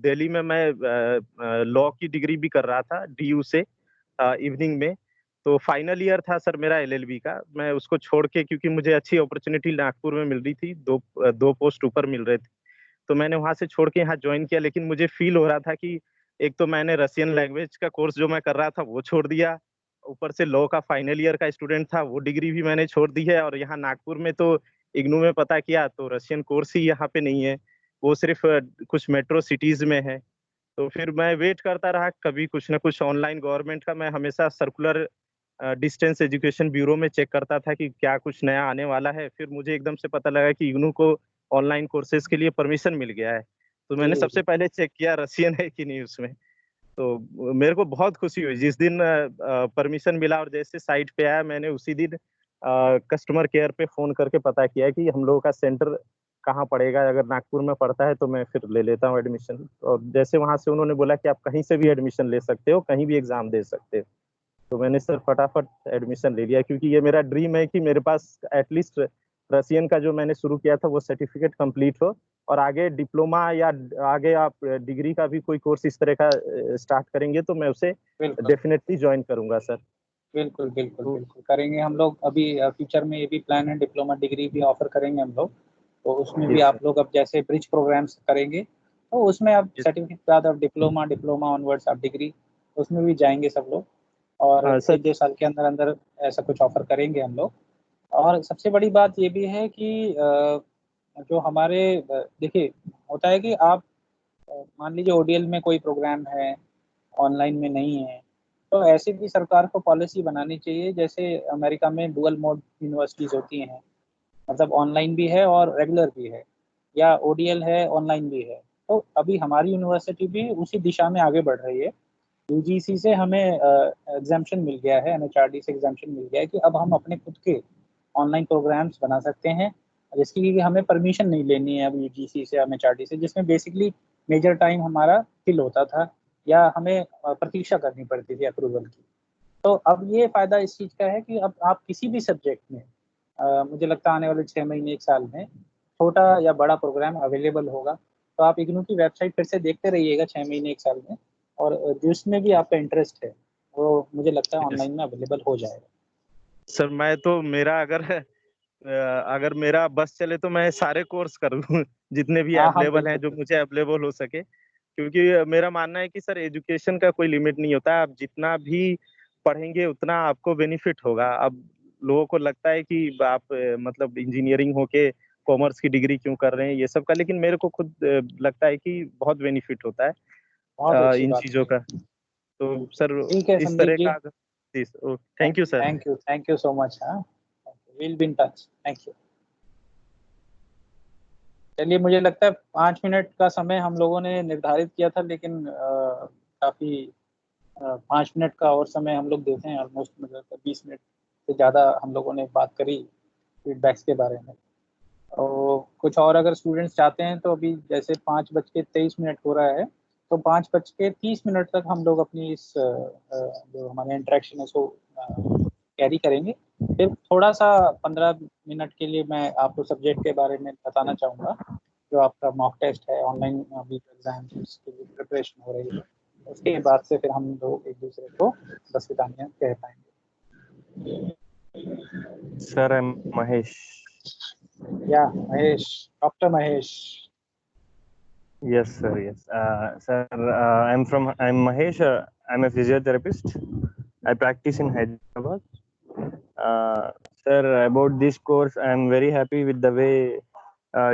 दिल्ली में मैं लॉ की डिग्री भी कर रहा था डीयू से इवनिंग में, तो फाइनल ईयर था सर मेरा एलएलबी का, मैं उसको छोड़ के, क्योंकि मुझे अच्छी अपॉर्चुनिटी नागपुर में मिल रही थी, दो पोस्ट ऊपर मिल रहे थे, तो मैंने वहां से छोड़ के यहाँ ज्वाइन किया। लेकिन मुझे फील हो रहा था कि एक तो मैंने रशियन लैंग्वेज का कोर्स जो मैं कर रहा था वो छोड़ दिया, ऊपर से लॉ का फाइनल ईयर का स्टूडेंट था, वो डिग्री भी मैंने छोड़ दी है, और यहाँ नागपुर में तो इग्नू में पता किया तो रशियन कोर्स ही यहाँ पे नहीं है, वो सिर्फ कुछ मेट्रो सिटीज में है। तो फिर मैं वेट करता रहा, कभी कुछ ना कुछ ऑनलाइन गवर्नमेंट का, मैं हमेशा सर्कुलर डिस्टेंस एजुकेशन ब्यूरो में चेक करता था कि क्या कुछ नया आने वाला है, फिर मुझे एकदम से पता लगा कि इग्नू को ऑनलाइन कोर्सेज के लिए परमिशन मिल गया है, तो मैंने सबसे पहले चेक किया रशियन है कि नहीं उसमें, तो मेरे को बहुत खुशी हुई जिस दिन परमिशन मिला, और जैसे साइट पे आया मैंने उसी दिन कस्टमर केयर पे फोन करके पता किया कि हम लोगों का सेंटर कहाँ पड़ेगा, अगर नागपुर में पड़ता है तो मैं फिर ले लेता हूँ एडमिशन, और जैसे वहां से उन्होंने बोला कि आप कहीं से भी एडमिशन ले सकते हो, कहीं भी एग्जाम दे सकते हो, तो मैंने सर फटाफट एडमिशन ले लिया, क्योंकि ये मेरा ड्रीम है कि मेरे पास एटलीस्ट रशियन का जो मैंने शुरू किया था वो सर्टिफिकेट कंप्लीट हो, और आगे डिप्लोमा या आगे आप डिग्री का भी कोई कोर्स इस तरह का स्टार्ट करेंगे तो मैं उसे डेफिनेटली ज्वाइन करूंगा सर। बिल्कुल बिल्कुल बिल्कुल करेंगे हम लोग, अभी फ्यूचर में ये भी प्लान है, डिप्लोमा डिग्री भी ऑफर करेंगे हम लोग, तो उसमें भी आप लोग अब जैसे ब्रिज प्रोग्राम्स करेंगे तो उसमें आप सर्टिफिकेट के बाद आप डिप्लोमा ऑनवर्ड्स आप डिग्री, उसमें भी जाएंगे सब लोग, और 1-2 साल के अंदर अंदर ऐसा कुछ ऑफर करेंगे हम लोग। और सबसे बड़ी बात ये भी है कि जो हमारे देखिए होता है कि आप मान लीजिए ओडीएल में कोई प्रोग्राम है ऑनलाइन में नहीं है, तो ऐसी भी सरकार को पॉलिसी बनानी चाहिए, जैसे अमेरिका में डुअल मोड यूनिवर्सिटीज होती हैं, मतलब ऑनलाइन भी है और रेगुलर भी है, या ओडीएल है ऑनलाइन भी है, तो अभी हमारी यूनिवर्सिटी भी उसी दिशा में आगे बढ़ रही है। यूजीसी से हमें एग्जाम्पशन मिल गया है, एनएचआरडी से एग्जाम्पशन मिल गया है कि अब हम अपने खुद के ऑनलाइन प्रोग्राम्स बना सकते हैं, जिसकी कि हमें परमिशन नहीं लेनी है अब UGC से, MHRD से, जिसमें बेसिकली मेजर टाइम हमारा फिल होता था या हमें प्रतीक्षा करनी पड़ती थी अप्रूवल की। तो अब ये फ़ायदा इस चीज़ का है कि अब आप किसी भी सब्जेक्ट में मुझे लगता है आने वाले 6 महीने 1 साल में छोटा या बड़ा प्रोग्राम अवेलेबल होगा। तो आप इग्नू की वेबसाइट फिर से देखते रहिएगा 6 महीने 1 साल में, और जिसमें भी आपका इंटरेस्ट है वो मुझे लगता है ऑनलाइन में अवेलेबल हो जाएगा। सर मैं तो मेरा अगर मेरा बस चले तो मैं सारे कोर्स कर लूँ जितने भी हाँ, हाँ, अवेलेबल हैं, जो बिल्कुल। मुझे अवेलेबल हो सके, क्योंकि मेरा मानना है कि सर एजुकेशन का कोई लिमिट नहीं होता है। आप जितना भी पढ़ेंगे उतना आपको बेनिफिट होगा। अब लोगों को लगता है कि आप मतलब इंजीनियरिंग होके कॉमर्स की डिग्री क्यों कर रहे हैं ये सब का, लेकिन मेरे को खुद लगता है कि बहुत बेनिफिट होता है बहुत अच्छी इन बात चीजों है। का। तो सर ठीक है इस संदीप तरह जी। का thank you sir. Thank you so much. हाँ, will be in touch. Thank you. चलिए, मुझे लगता है 5 मिनट का समय हम लोगों ने निर्धारित किया था, लेकिन काफ़ी 5 मिनट का और समय हम लोग देते हैं। ऑलमोस्ट मुझे लगता है 20 मिनट से ज़्यादा हम लोगों ने बात करी फीडबैक्स के बारे में। और कुछ और अगर स्टूडेंट्स चाहते हैं तो अभी जैसे 5:23 हो रहा है, तो 5:30 तक हम लोग अपनी इस जो हमारे इंटरेक्शन है उसको कैरी करेंगे। फिर थोड़ा-सा 15 मिनट के लिए मैं आपको सब्जेक्ट के बारे में बताना चाहूँगा, जो आपका मॉक टेस्ट है, ऑनलाइन अभी एग्ज़ाम की प्रिपरेशन हो रही है। उसके बाद से फिर हम लोग एक-दूसरे को बस विदाइयाँ कह पाएँगे। Sir, I am Mahesh. Yeah, Mahesh, Dr. Mahesh. Yes, sir. Yes, sir. I'm Mahesh. I'm a physiotherapist. I practice in Hyderabad. Sir, about this course, I'm very happy with the way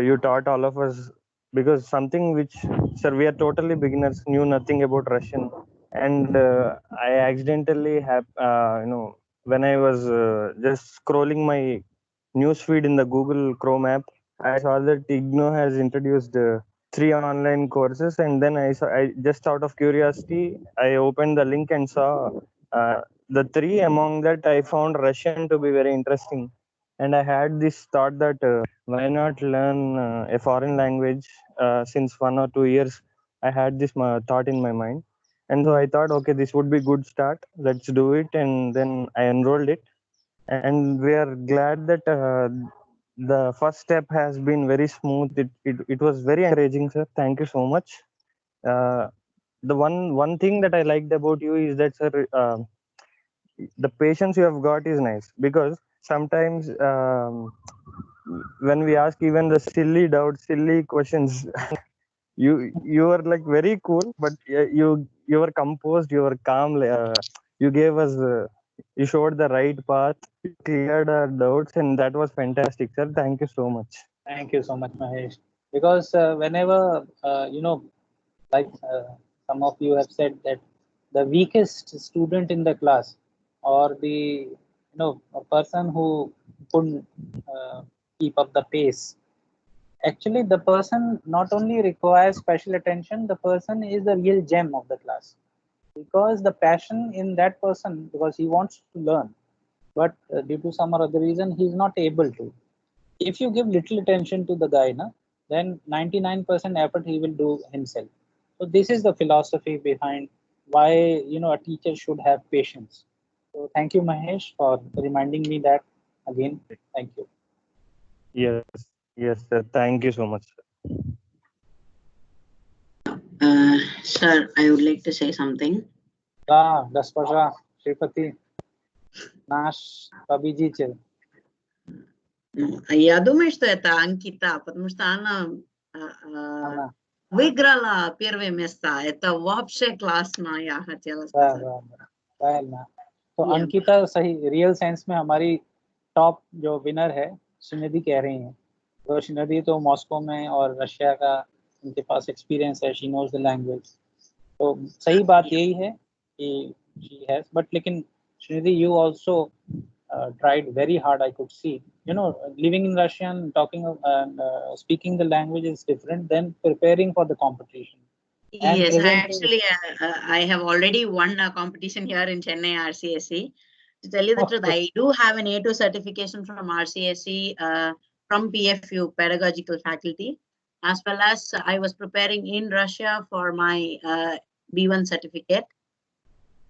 you taught all of us, because something which, sir, we are totally beginners, knew nothing about Russian, and I accidentally have, when I was just scrolling my newsfeed in the Google Chrome app, I saw that IGNOU has introduced 3 online courses, and then I just out of curiosity, I opened the link and saw the 3. Among that, I found Russian to be very interesting, and I had this thought that why not learn a foreign language? Since 1 or 2 years, I had this thought in my mind, and so I thought, okay, this would be good start. Let's do it, and then I enrolled it, and we are glad that the first step has been very smooth. It was very encouraging, sir. Thank you so much. The one thing that I liked about you is that, sir, the patience you have got is nice, because sometimes when we ask even the silly doubts, silly questions, you are like very cool, but you were composed, you were calm. You gave us. You showed the right path, you cleared our doubts, and that was fantastic, sir. Thank you so much. Thank you so much, Mahesh. Because whenever, like some of you have said that the weakest student in the class, or the a person who couldn't keep up the pace, actually the person not only requires special attention, the person is the real gem of the class, because the passion in that person, because he wants to learn, but due to some or other reason he is not able to. If you give little attention to the guy, then 99% effort he will do himself. So this is the philosophy behind why a teacher should have patience. So thank you, Mahesh, for reminding me that again. Thank you. Yes, sir. Thank you so much, sir. Sir, I would like to say something. Госпожа Shripati, наш победитель. Я думаю, что это Анкита, потому что она выиграла первое место. Это вообще классно, я хотела сказать. तो अंकिता सही real sense में हमारी top जो winner है सुनिधि कह रही हैं। तो सुनिधि तो मॉस्को में और रशिया का उनके पास एक्सपीरियंस है, शी नोज द लैंग्वेज। तो सही बात यही है कि शी हैज, बट लेकिन Sunidhi you also tried very hard. I could see, living in Russia and talking speaking the language is different than preparing for the competition. Yes, I have already won a competition here in Chennai RCSE. To tell you the Of truth, course. I do have an A2 certification from RCSE from PFU, Pedagogical Faculty, as well as I was preparing in Russia for my B1 certificate.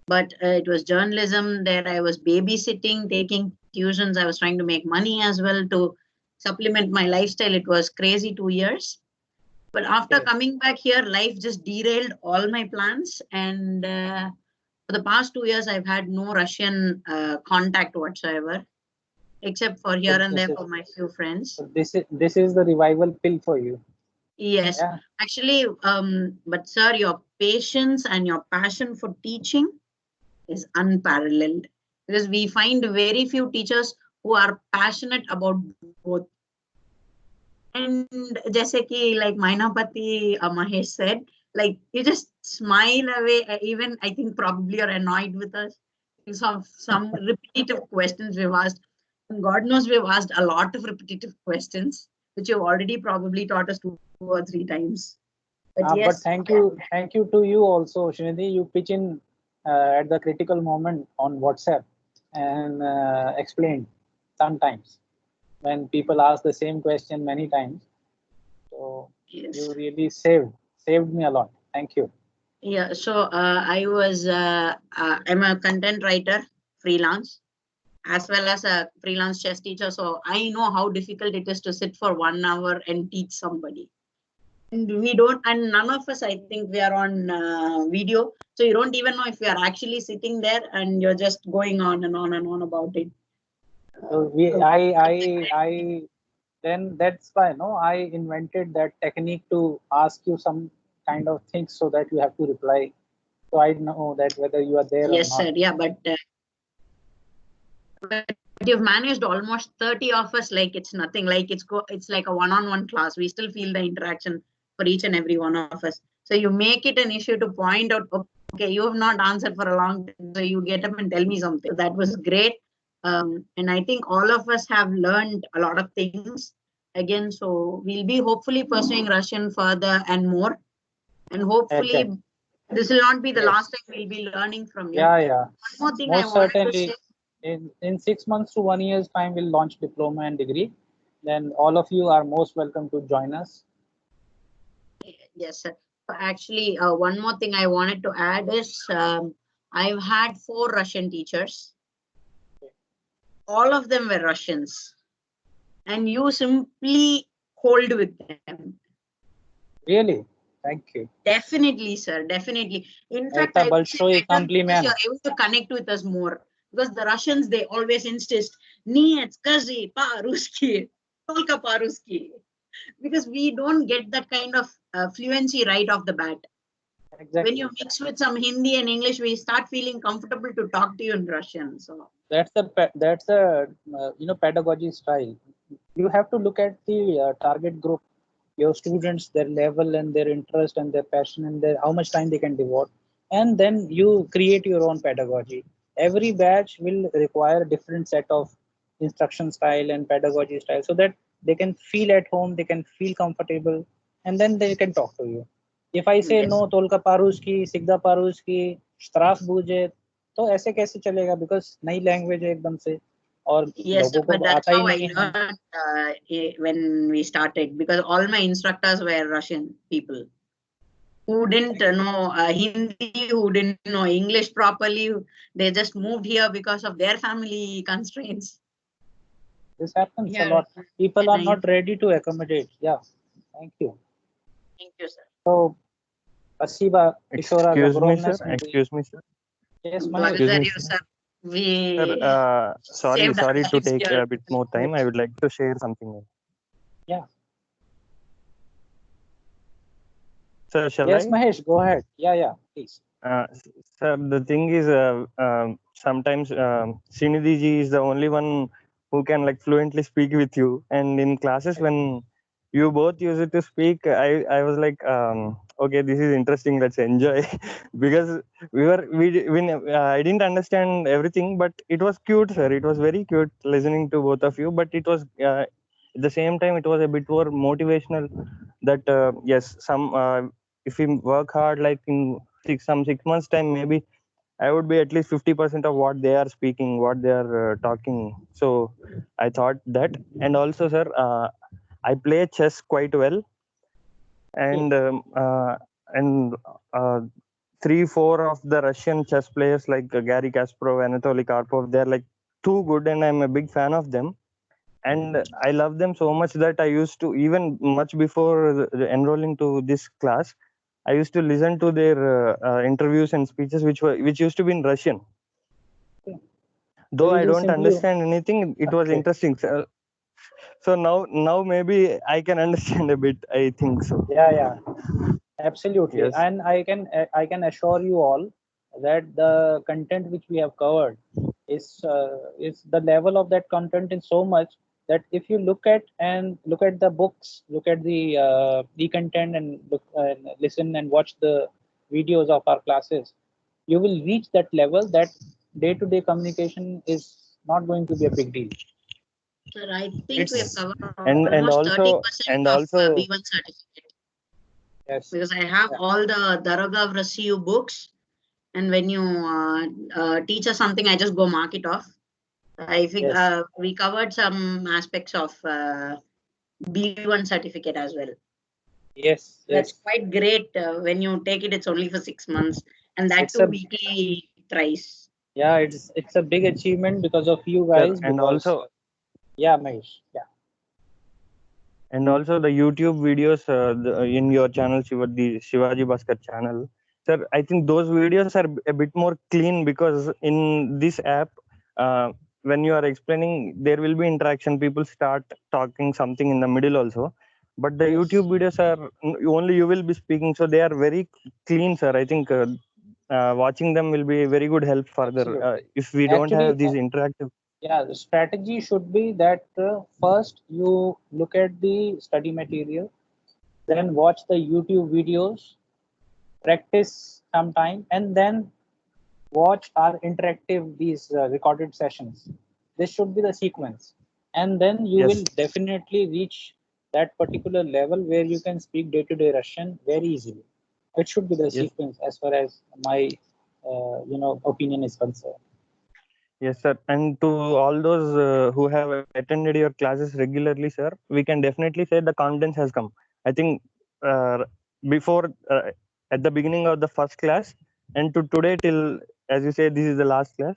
But it was journalism there. I was babysitting, taking tuitions. I was trying to make money as well to supplement my lifestyle. It was crazy 2 years. But after coming back here, life just derailed all my plans. And for the past 2 years, I've had no Russian contact whatsoever, except for here and there for my few friends. This is the revival pill for you. Yes, Yeah. actually, but sir, your patience and your passion for teaching is unparalleled, because we find very few teachers who are passionate about both. And जैसे कि like Mainapati Mahesh said, like you just smile away. Even I think probably you're annoyed with us. Some repetitive questions we've asked. And God knows we've asked a lot of repetitive questions, which you've already probably taught us 2 or 3 times. But yes, But thank you to you also, Srinidhi. You pitch in at the critical moment on WhatsApp and explain sometimes when people ask the same question many times. So yes. you really saved me a lot. Thank you. Yeah, so I'm a content writer, freelance, as well as a freelance chess teacher. So I know how difficult it is to sit for 1 hour and teach somebody. And and none of us, I think we are on video. So you don't even know if we are actually sitting there and you're just going on and on and on about it. So then that's why I invented that technique to ask you some kind of things so that you have to reply. So I know that whether you are there Yes, or not. sir. Yeah, but you've managed almost 30 of us like it's nothing. Like it's like a one-on-one class. We still feel the interaction for each and every one of us. So you make it an issue to point out, okay, you have not answered for a long time, so you get up and tell me something. So that was great. And I think all of us have learned a lot of things again. So we'll be hopefully pursuing Russian further and more. And hopefully this will not be the last time we'll be learning from you. Yeah. One more thing Most I wanted certainly, to say. in 6 months to 1 year's time, we'll launch diploma and degree. Then all of you are most welcome to join us. Yes, sir. Actually, one more thing I wanted to add is I've had 4 Russian teachers. All of them were Russians. And you simply hold with them. Really? Thank you. Definitely, sir. Definitely. In fact, Это I would say большой better because комплимент. you're able to connect with us more. Because the Russians, they always insist, Нет, скажи по-русски, только по-русски. Because we don't get that kind of fluency right off the bat. Exactly. When you mix with some Hindi and English, we start feeling comfortable to talk to you in Russian. So That's the pedagogy style. You have to look at the target group, your students, their level and their interest and their passion and how much time they can devote, and then you create your own pedagogy. Every batch will require a different set of instruction style and pedagogy style, so that they can feel at home, they can feel comfortable, and then they can talk to you. If I say no, Tolka Paruski, Sigda Paruski, Straf Buje, तो ऐसे कैसे चलेगा? Because नई language है एकदम से और yes, लोगों but को that's आता ही how I नहीं है. learned when we started, because all my instructors were Russian people who didn't know Hindi, who didn't know English properly. They just moved here because of their family constraints. This happens a Yeah. lot. People are Nice. not ready to accommodate. Yeah. Thank you. Thank you, sir. So, Asiba, Kishora, Excuse me, Gabrovnes, sir. Excuse me, sir. Yes, What Mahesh. is that, me, you, sir. sir? We Sir, sorry saved our to lives take here. a bit more time. I would like to share something. Yeah. Sir, shall Yes, I? Mahesh, go ahead. Yeah, please. Sir, the thing is, sometimes Srinidhi ji is the only one who can like fluently speak with you. And in classes, when you both use it to speak, I was like, okay, this is interesting. Let's enjoy, because I didn't understand everything, but it was cute, sir. It was very cute listening to both of you. But it was at the same time, it was a bit more motivational. That yes, if we work hard, like in 6 months time, maybe I would be at least 50% of what they are speaking, what they are talking. So I thought that. And also, sir, I play chess quite well, and and 3-4 of the Russian chess players like Garry Kasparov, Anatoly Karpov, they're like too good, and I'm a big fan of them. And I love them so much that I used to, even much before enrolling to this class, I used to listen to their interviews and speeches, which used to be in Russian. Okay. Though So you I will don't simply understand anything, it was okay. interesting. So now maybe I can understand a bit. I think so. Yeah, absolutely. Yes. And I can assure you all that the content which we have covered is the level of that content is so much that if you look at the books, look at the content, and look and listen and watch the videos of our classes, you will reach that level that day-to-day communication is not going to be a big deal. Sir, I think we have It's covered And almost 30% of also B1 certificate. yes, Because I have all the Daroga Vrasiu books, and when you teach us something, I just go mark it off. I think yes, we covered some aspects of B1 certificate as well. yes, That's yes. quite great. When you take it, it's only for 6 months, and that It's too a weekly thrice. yeah, it's a big achievement because of you sir, guys. and Because also yeah, Mahesh, yeah. and also the YouTube videos in your channel, the Shivaji Bhaskar channel. Sir, I think those videos are a bit more clean, because in this app, when you are explaining, there will be interaction. People start talking something in the middle also. But the YouTube videos are only you will be speaking, so they are very clean, sir. I think watching them will be a very good help further Absolutely. if we don't Actually, have these interactive. yeah, the strategy should be that first you look at the study material, then watch the YouTube videos, practice some time, and then watch our interactive these recorded sessions. This should be the sequence, and then you Yes. will definitely reach that particular level where you can speak day-to-day Russian very easily. It should be the Yes. sequence as far as my opinion is concerned. Yes, sir. And to all those who have attended your classes regularly, sir, we can definitely say the confidence has come. I think before, at the beginning of the first class, and to today till, as you say, this is the last class.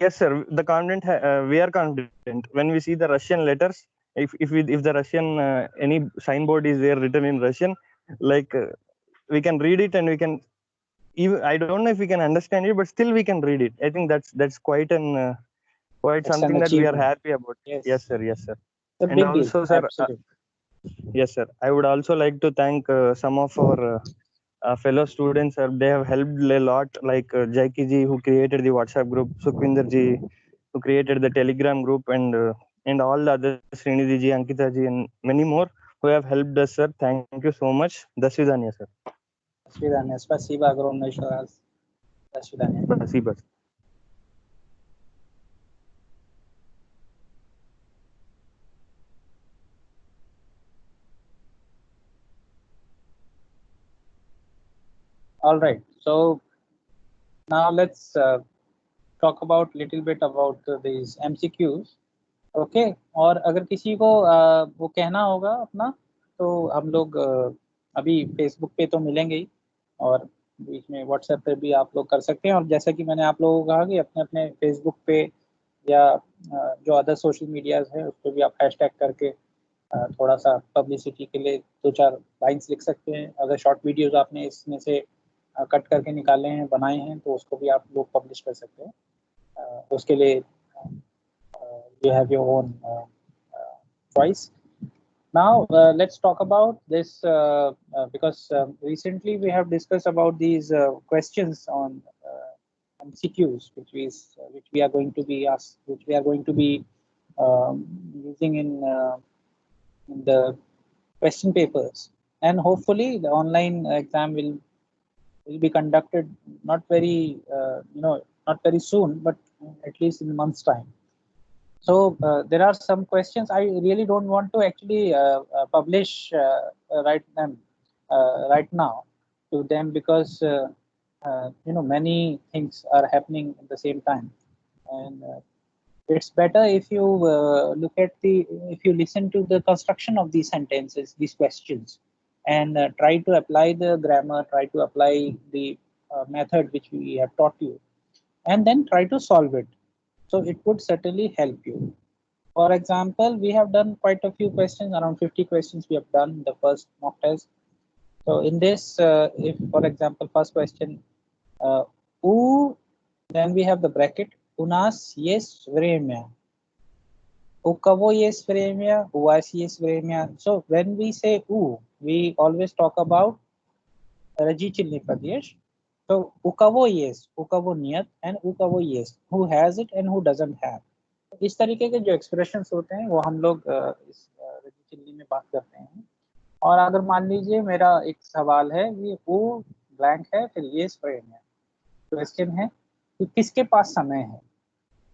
Yes, sir. The confident, we are confident when we see the Russian letters. If the Russian any signboard is there written in Russian, like we can read it, and we can. Even I don't know if we can understand it, but still we can read it. I think that's quite It's an something that we are achievement. happy about. Yes. Yes, sir. Yes, sir. It's a And big deal. also, sir, Absolutely. yes, sir. I would also like to thank some of our fellow students. They have helped a lot, like Jaiki ji, who created the WhatsApp group, Sukhvinder ji, who created the Telegram group, and all the others, Srinidhi ji, Ankita ji, and many more who have helped us, sir. Thank you so much. До свидания, sir. До свидания. Спасибо огромное еще раз. До свидания. Спасибо. All right. So now let's talk about little bit about these MCQs. Okay. और अगर किसी को वो कहना होगा अपना, तो हम लोग अभी फेसबुक पे तो मिलेंगे ही, और बीच में व्हाट्सएप पे भी आप लोग कर सकते हैं। और जैसा कि मैंने आप लोगों को कहा कि अपने अपने फेसबुक पे या जो अदर सोशल मीडियाज है उस पर भी आप हैशटैग करके थोड़ा सा पब्लिसिटी के लिए 2-4 लाइन्स लिख सकते हैं। अगर शॉर्ट वीडियोस आपने इसमें से कट करके निकाले हैं, बनाए हैं, तो उसको भी आप लोग पब्लिश कर सकते हैं। उसके लिए you have your own choice. Now let's talk about this because recently we have discussed about these questions on MCQs, which we are going to be asked, which we are going to be using in the question papers, and hopefully the online exam will be conducted not very not very soon, but at least in a month's time. So there are some questions I really don't want to actually publish right now to them, because many things are happening at the same time, and it's better if you if you listen to the construction of these sentences, these questions, and try to apply the grammar, try to apply the method which we have taught you, and then try to solve it. So it would certainly help you. For example, we have done quite a few questions, around 50 questions we have done in the first mock test. So in this, if for example, first question, then we have the bracket, у нас есть время. У кого есть время? У вас есть время. So when we say u, we always talk about Rajichelny Pradesh. So у кого есть, у кого нет, and у кого есть, who has it and who doesn't have. इस तरीके के जो expressions होते हैं वो हम लोग इस रजीचिल्ली में बात करते हैं. और अगर मान लीजिए मेरा एक सवाल है, ये वो ब्लैंक है, फिर ये फ्रेम है, क्वेश्चन है कि किसके पास समय है,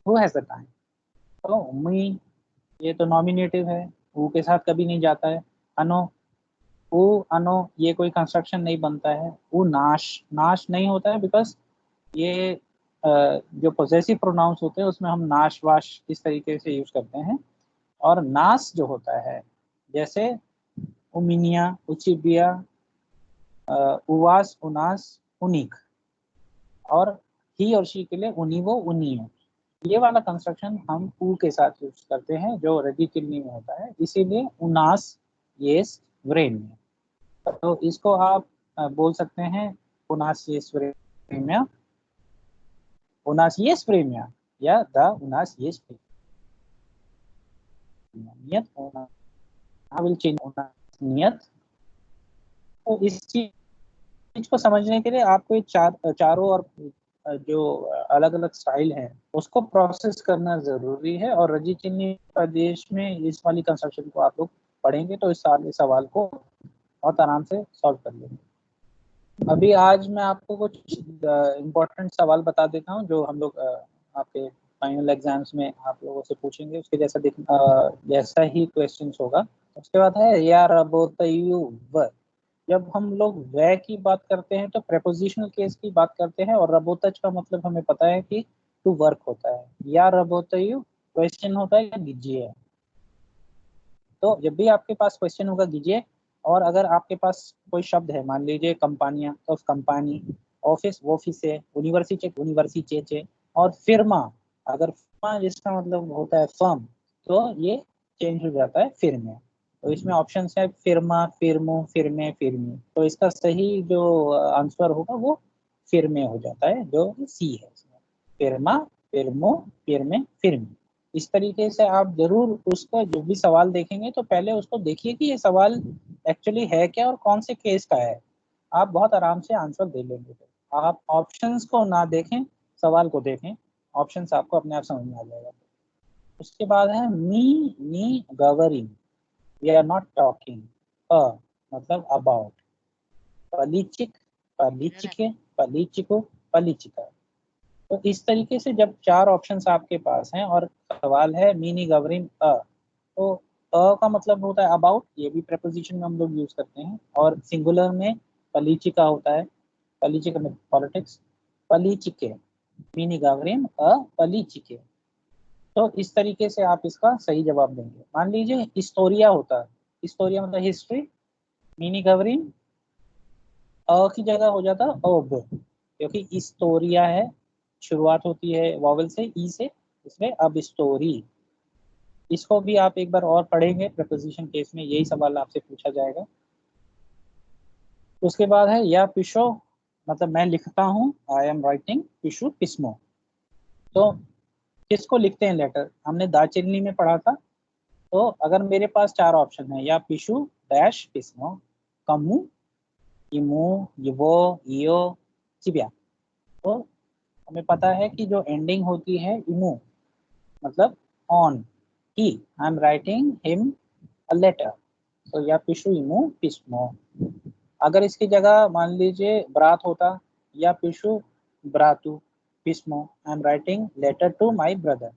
who has the time. तो मी, ये तो नॉमिनेटिव है, वो के साथ कभी नहीं जाता है. अनो, वो अनो, ये कोई कंस्ट्रक्शन नहीं बनता है. वो नाश, नाश नहीं होता है बिकॉज ये जो पोजेसिव प्रोनाउंस होते हैं उसमें हम नाश वाश इस तरीके से यूज करते हैं. और नास जो होता है, जैसे उमिनिया, उचिबिया, उवास, उनास, उनिक, और ही और शी के लिए उनिवो, उनियो, ये वाला कंस्ट्रक्शन हम ऊ के साथ यूज करते हैं जो रजीचिल्ली में होता है. इसीलिए उनास येस व्रेम्या. तो इसको आप बोल सकते हैं उनास येस व्रेम्या, उनास येस व्रेम्या, या द उनास येस नियत. I will change नियत. तो इस चीज को समझने के लिए आपको चारों और जो अलग अलग स्टाइल है उसको प्रोसेस करना जरूरी है. और रजीचिल्ली प्रदेश में इस वाली कंस्ट्रक्शन को आप लोग पढ़ेंगे तो इस सवाल को बहुत आराम से सॉल्व कर लेंगे. अभी आज मैं आपको कुछ इम्पोर्टेंट सवाल बता देता हूँ जो हम लोग आपके फाइनल एग्जाम्स में आप लोगों से पूछेंगे. उसके जैसा ही क्वेश्चंस होगा. उसके बाद है या रबोतयु व. जब हम लोग व की बात करते हैं तो प्रेपोजिशनल केस की बात करते हैं, और रबोतज का मतलब हमें पता है कि टू वर्क होता है. या रबोतयु क्वेश्चन होता है या कीजिए. तो जब भी आपके पास क्वेश्चन होगा कीजिए, और अगर आपके पास कोई शब्द है, मान लीजिए कंपानियां, तो कंपानी, ऑफिस वॉफिस है, यूनिवर्सिटी यूनिवर्सिटी, और फिर्मा, अगर फिर्मा जिसका मतलब होता है फर्म, तो ये चेंज हो जाता है फिर्मे. तो इसमें ऑप्शन है फिर्मा, फिर्मो, फिर्मे, फिर्मी. तो इसका सही जो आंसर होगा वो फिर्मे हो जाता है, जो सी है. फिर्मा, फिर्मो, फिर्मे, फिर्मी. इस तरीके से आप जरूर उसका जो भी सवाल देखेंगे तो पहले उसको देखिए कि ये सवाल एक्चुअली है क्या और कौन से केस का है. आप बहुत आराम से आंसर दे लेंगे. आप ऑप्शंस को ना देखें, सवाल को देखें. ऑप्शंस आपको अपने आप समझ में आ जाएगा. उसके बाद है मी, नी, गवरिंग. We are not talking. मतलब अबाउट. पलीचिक, पलीचिके, पलीचिको, पलीचिका. तो इस तरीके से जब चार ऑप्शंस आपके पास हैं और सवाल है मीनी गवरिंग तो का मतलब होता है अबाउट. ये भी प्रेपोजिशन में हम लोग यूज करते हैं. और सिंगुलर में पलीचिका होता है, पलीचिका में पॉलिटिक्स. पलीचिके, मीनी गवरिंग पलीचिके. तो इस तरीके से आप इसका सही जवाब देंगे. मान लीजिए हिस्टोरिया होता है, हिस्टोरिया मतलब हिस्ट्री, मीनी गवरिंग की जगह हो जाता है अब, क्योंकि हिस्टोरिया है, शुरुआत होती है वॉवल से, ई से, इसमें अब स्टोरी. इसको भी आप एक बार और पढ़ेंगे. प्रेपोजिशन केस में यही सवाल आपसे पूछा जाएगा. उसके बाद है या पिशो, मतलब मैं लिखता हूँ, I am writing, Pishu Pismo. तो किसको लिखते हैं लेटर, हमने दाचिल्ली में पढ़ा था. तो अगर मेरे पास चार ऑप्शन है, या पिशु डैश पिस्मो, कमू, इमो, इवो, इयो, चिबिया. तो हमें पता है कि जो एंडिंग होती है इमो, मतलब ऑन, he, I am writing him a letter. तो या पिशु इमो पिस्मो. अगर इसकी जगह मान लीजिए ब्रात होता, या पिशु ब्रातु पिस्मो, I am writing letter to my brother.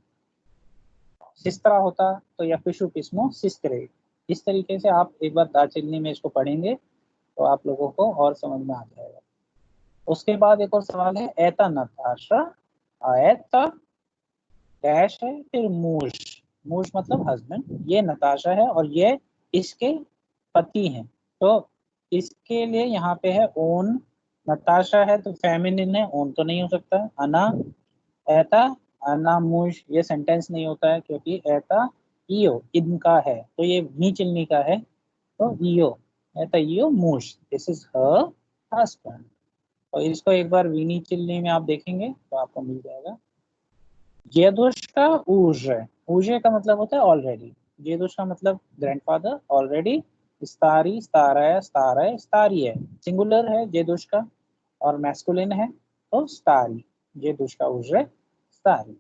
सिस्त्रा होता तो या पिशु पिस्मो सिस्त्रे. इस तरीके से आप एक बार दाचिल्ली में इसको पढ़ेंगे तो आप लोगों को और समझ में आ जाएगा. उसके बाद एक और सवाल है, एता नताशा, एता डैश है, फिर मूश, मूश मतलब हस्बैंड, ये नताशा है और ये इसके पति हैं। तो इसके लिए यहाँ पे है ओन, नताशा है तो फेमिनिन है, ओन तो नहीं हो सकता। अना, एता, अना मूश, ये सेंटेंस नहीं होता है क्योंकि एता ईओ इनका है, तो ये मी चिलनी का है, तो ईओ, एता ईओ मूश, दिस इज हर हस्बैंड। और इसको एक बार वीनी चिलनी में आप देखेंगे तो आपको मिल जाएगा। जेदुष्का ऊर्जे, ऊर्जे का मतलब होता है ऑलरेडी, जेदुष का मतलब ग्रैंडफादर, ऑलरेडी, स्तारी, स्तारा, स्तारा, स्तारी है, सिंगुलर है जेदुष का और मैस्कुलिन है तो स्तारी, जेदुष का ऊर्जे स्तारी।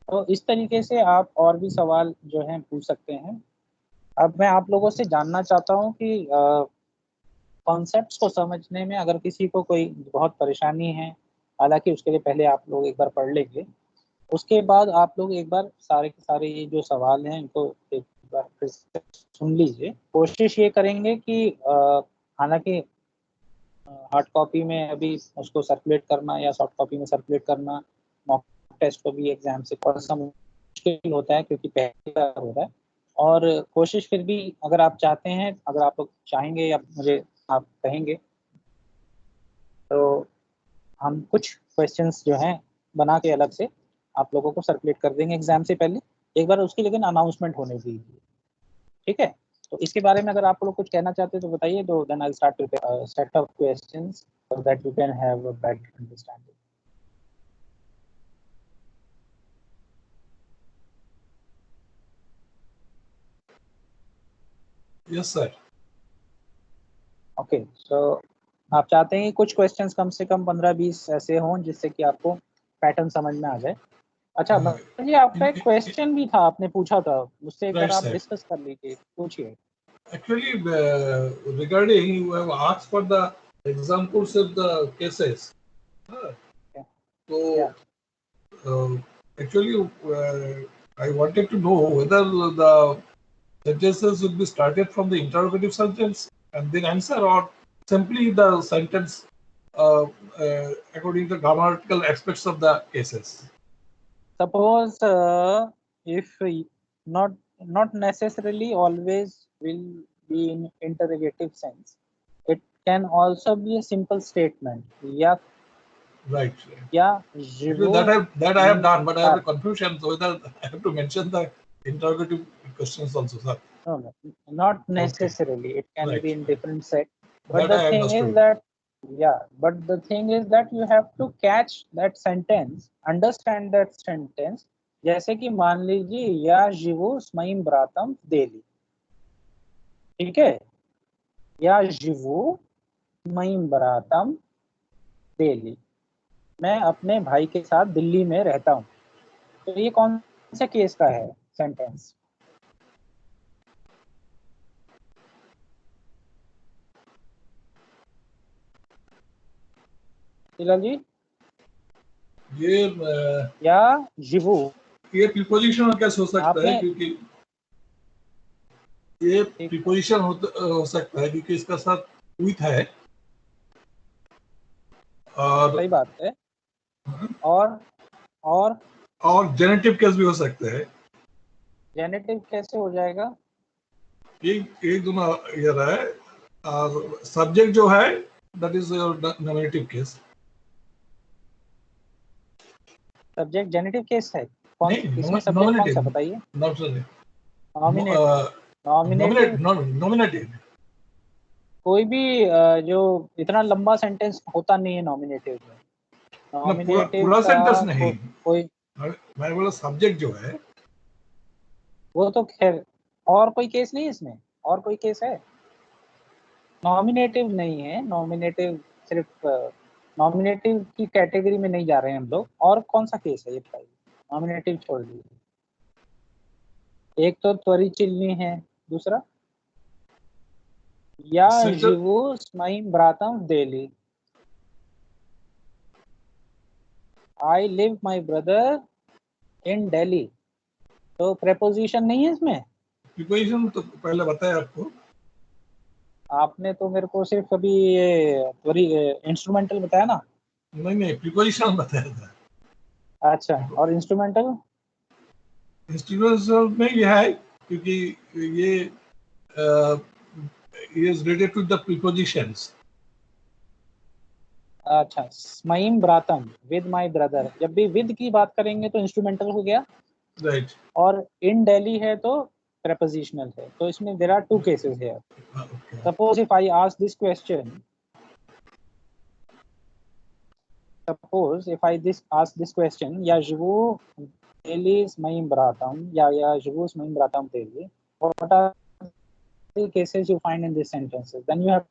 तो इस तरीके से आप और भी सवाल जो है पूछ सकते हैं। अब मैं आप लोगों से जानना चाहता हूँ कि कॉन्सेप्ट्स को समझने में अगर किसी को कोई बहुत परेशानी है, हालांकि उसके लिए पहले आप लोग एक बार पढ़ लेंगे, उसके बाद आप लोग एक बार सारे के सारे ये जो सवाल हैं इनको एक बार फिर से सुन लीजिए। कोशिश ये करेंगे कि हालांकि हार्ड कॉपी में अभी उसको सर्कुलेट करना या सॉफ्ट कॉपी में सर्कुलेट करना मॉक टेस्ट को भी एग्जाम से थोड़ा सा मुश्किल होता है क्योंकि पहली बार हो रहा है। और कोशिश फिर भी अगर आप चाहते हैं, अगर आप लोग चाहेंगे या मुझे आप कहेंगे तो हम कुछ क्वेश्चंस जो हैं बना के अलग से आप लोगों को सर्कुलेट कर देंगे एग्जाम से पहले एक बार, उसकी लेकिन अनाउंसमेंट होने दीजिए, ठीक है। तो इसके बारे में अगर आप लोग कुछ कहना चाहते हैं तो बताइए, तो then I start with set of questions so that you can have a better understanding. Yes sir. Okay, so आप चाहते हैं कि कुछ क्वेश्चंस कम से कम 15-20 ऐसे हों जिससे कि आपको पैटर्न समझ में आ जाए। अच्छा, ये आपका एक क्वेश्चन भी था, आपने पूछा था उससे, एक बार आप डिस्कस कर लीजिए, पूछिए। Actually, regarding you have asked for the examples of the cases. So, actually, I wanted to know whether the sentences would be started from the interrogative sentence and then answer, or simply the sentence according to the grammatical aspects of the cases. Suppose if not necessarily always will be in interrogative sense, it can also be a simple statement. Yeah. Right. Yeah. That I have done, but I have a confusion. So whether I have to mention the interrogative questions also, sir. No, not necessarily. Okay. It can Right. be in different set. But That the thing is that, but the thing is that you have to catch that sentence, understand that sentence. जैसे कि मान लीजिए या जीवो स्मयीम ब्रातम देली, ठीक है, या जीवो स्मयीम ब्रातम देली, मैं अपने भाई के साथ दिल्ली में रहता हूँ, तो ये कौन से केस का है सेंटेंस? शिला जी, ये या जीवो, ये प्रीपोजिशन कैसे हो सकता है? क्योंकि ये प्रीपोजिशन हो सकता है क्योंकि इसका साथ विथ है, और सही बात है, और जेनेटिव केस भी हो सकते हैं। जेनेटिव कैसे हो जाएगा? एक दोनों ये रहा है, और सब्जेक्ट जो है that is nominative case. Subject generative case है कौन? इसमें सब्जेक्ट कौन सा बताइए? नॉमिनेटिव कोई भी जो इतना लंबा सेंटेंस होता नहीं है नॉमिनेटिव में। नॉमिनेटिव पूरा सेंटेंस नहीं, कोई मैं बोला सब्जेक्ट जो है वो तो खैर, और कोई केस नहीं इसमें, और कोई केस है? नॉमिनेटिव नहीं है, नॉमिनेटिव सिर्फ नॉमिनेटिव की कैटेगरी में नहीं जा रहे हैं हम लोग। और कौन सा केस है ये बताइए? नॉमिनेटिव छोड़ दीजिए, एक तो त्वरिचिल्नी है, दूसरा या जीवो स्मयीम ब्रातम देली, I live my brother in Delhi, तो प्रेपोजिशन नहीं है इसमें? प्रीपोजिशन तो पहले बताया आपको। आपने तो मेरे को सिर्फ अभी ये इंस्ट्रूमेंटल बताया ना? नहीं, प्रीपोजिशन बताया था। अच्छा, और इंस्ट्रूमेंटल? इंस्ट्रूमेंटल में ये है क्योंकि ये is related to the prepositions. अच्छा, स्मयीम ब्रातम, विद माय ब्रदर, जब भी विद की बात करेंगे तो इंस्ट्रूमेंटल हो गया, राइट। और इन दिल्ली है तो prepositional है। तो इसमें there are two cases here. Suppose if I ask this question, ask this question, Yajvu Teli Smaim Bratam, Yajvu Smaim Bratam Teli, what are the cases you find in these sentences? Then you have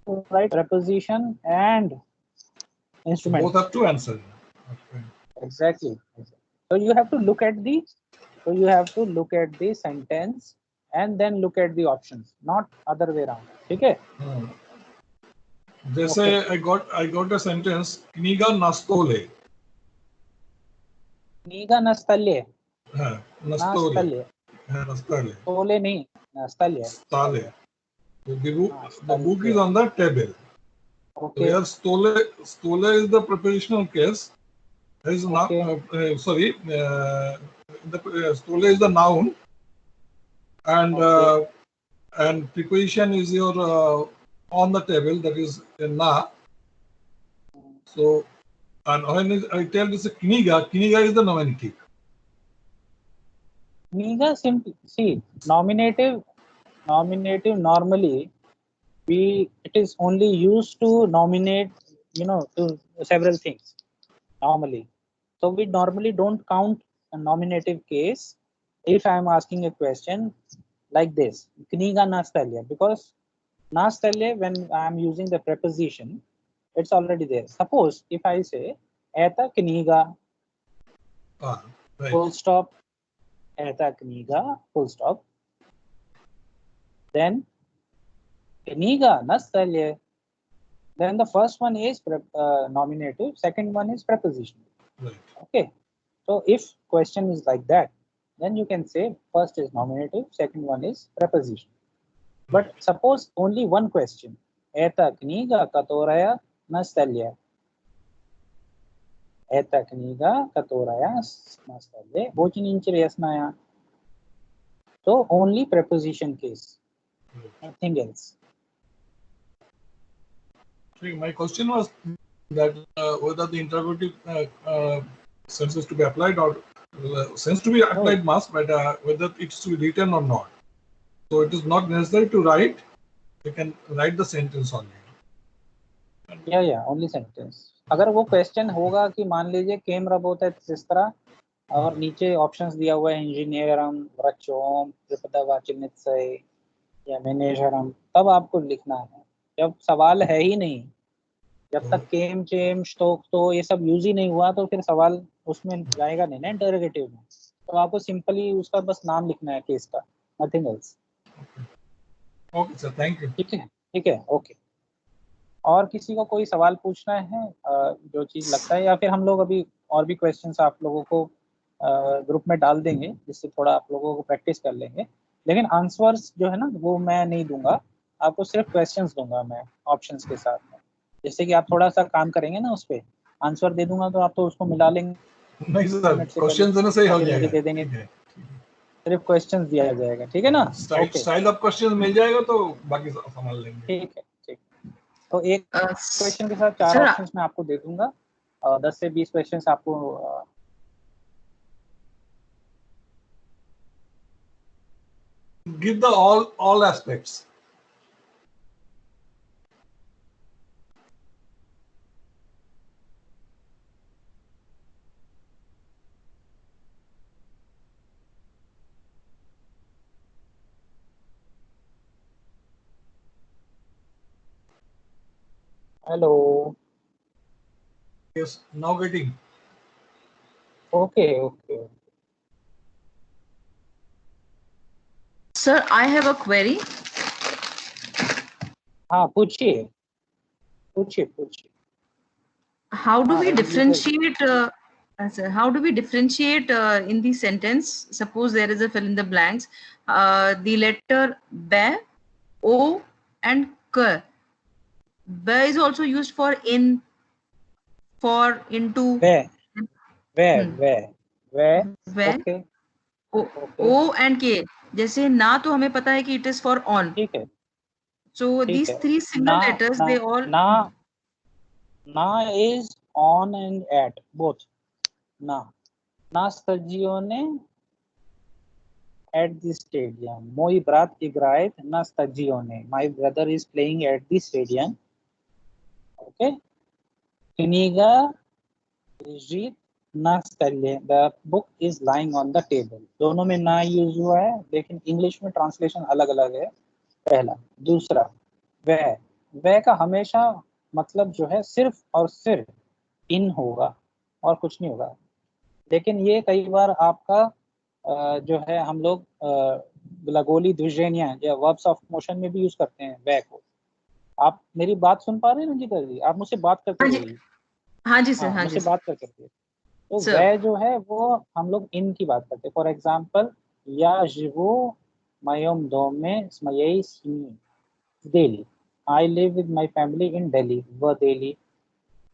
to write preposition and instrument. Both have to answer. Exactly. So you have to look at the sentence and then look at the options, not other way around. Okay? जैसे I got a sentence, Kniga nastole. Kniga nastale. हाँ, nastale. Nastale. Tole नहीं, nastale. Stale. The book is on the table. Okay. Where stole is the prepositional case. Is not sorry. Stole is the noun, and preposition is your on the table, that is na. So, and when I tell this kniga is the nominative. Kniga simply, see, nominative normally it is only used to nominate, to several things normally. So we normally don't count a nominative case if I am asking a question like this, Kniga nastalya, because nastalya, when I am using the preposition, it's already there. Suppose if I say Eta Kniga, full stop, Eta Kniga, full stop, then Kniga nastalya, then the first one is nominative, second one is preposition. Right. Okay. So if question is like that, then you can say first is nominative, second one is preposition. But suppose only one question, Eta kniga katoraya nastalya. Eta kniga katoraya nastalya. Bochinинче ясная. So only preposition case, nothing else. My question was that whether the interrogative sense is to be applied or sense to be applied must, but whether it's to be written or not. So it is not necessary to write. You can write the sentence only. Yeah, only sentence. अगर वो question होगा कि मान लीजिए केम रब होता है इस तरह और नीचे ऑप्शंस दिया हुआ है इंजीनियरम, व्रचोम, त्रिपदवाचिनित्सय या मैनेजरम, तब आपको लिखना है। जब सवाल है ही नहीं, जब तक केम चेम स्टोक तो ये सब यूज ही नहीं हुआ, तो फिर सवाल उसमें जाएगा नहीं ना इंटरोगेटिव में। तो आपको सिंपली उसका बस नाम लिखना है केस का, nothing else. Okay sir, thank you. ठीक है, ओके। और किसी को कोई सवाल पूछना है जो चीज लगता है, या फिर हम लोग अभी और भी क्वेश्चंस आप लोगों को ग्रुप में डाल देंगे जिससे थोड़ा आप लोगों को प्रैक्टिस कर लेंगे। लेकिन आंसर्स जो है ना वो मैं नहीं दूंगा, आपको सिर्फ क्वेश्चंस दूंगा मैं ऑप्शंस के साथ में। जैसे कि आप थोड़ा सा काम करेंगे ना उस पे, आंसर दे दूंगा तो आप तो उसको मिला लेंगे। नहीं सर, क्वेश्चन दोनों सही हो जाएगा, दे देंगे, सिर्फ क्वेश्चंस दिया जाएगा। ठीक है ना? स्टाइल ऑफ क्वेश्चन मिल जाएगा तो बाकी संभाल लेंगे। ठीक है। तो एक क्वेश्चन के साथ 4 ऑप्शंस मैं आपको दे दूंगा, 10 से 20 क्वेश्चंस आपको give the all aspects. Hello. Yes, now getting. Okay. Sir, I have a query. हाँ, पूछिए। How do we differentiate? How do we differentiate in the sentence? Suppose there is a fill in the blanks. The letter B, O, and K. Where is also used for in, for, into. Where, Hmm. where. Where. Okay. O, Okay. O and K. जैसे ना तो हमें पता है कि it is for on. ठीक है. So ठीक these है. three single ना letters, ना they all. ना is on and at both. Na stagione at the stadium. Moi brat igrait na stagione. My brother is playing at the stadium. Okay. Kniga Rijit na stelle. The book is lying on the table. दोनों में ना use हुआ है, लेकिन English में translation अलग अलग है. पहला. दूसरा, वह का हमेशा मतलब जो है सिर्फ और सिर्फ इन होगा और कुछ नहीं होगा. लेकिन ये कई बार आपका जो है हम लोग ग्लगोली द्विजेनिया या वर्ब्स ऑफ मोशन में भी यूज करते हैं वह को. आप मेरी बात सुन पा रहे हैं रंजीता जी? आप मुझसे बात करते रहिए. हाँ जी सर. हाँ जी मुझसे बात करते रहिए. तो Sir. वह जो है वो हम लोग इन की बात करते हैं. फॉर एग्जाम्पल, या живу в моем доме с моей семьей в Delhi. I live with my family in Delhi. वो दिल्ली.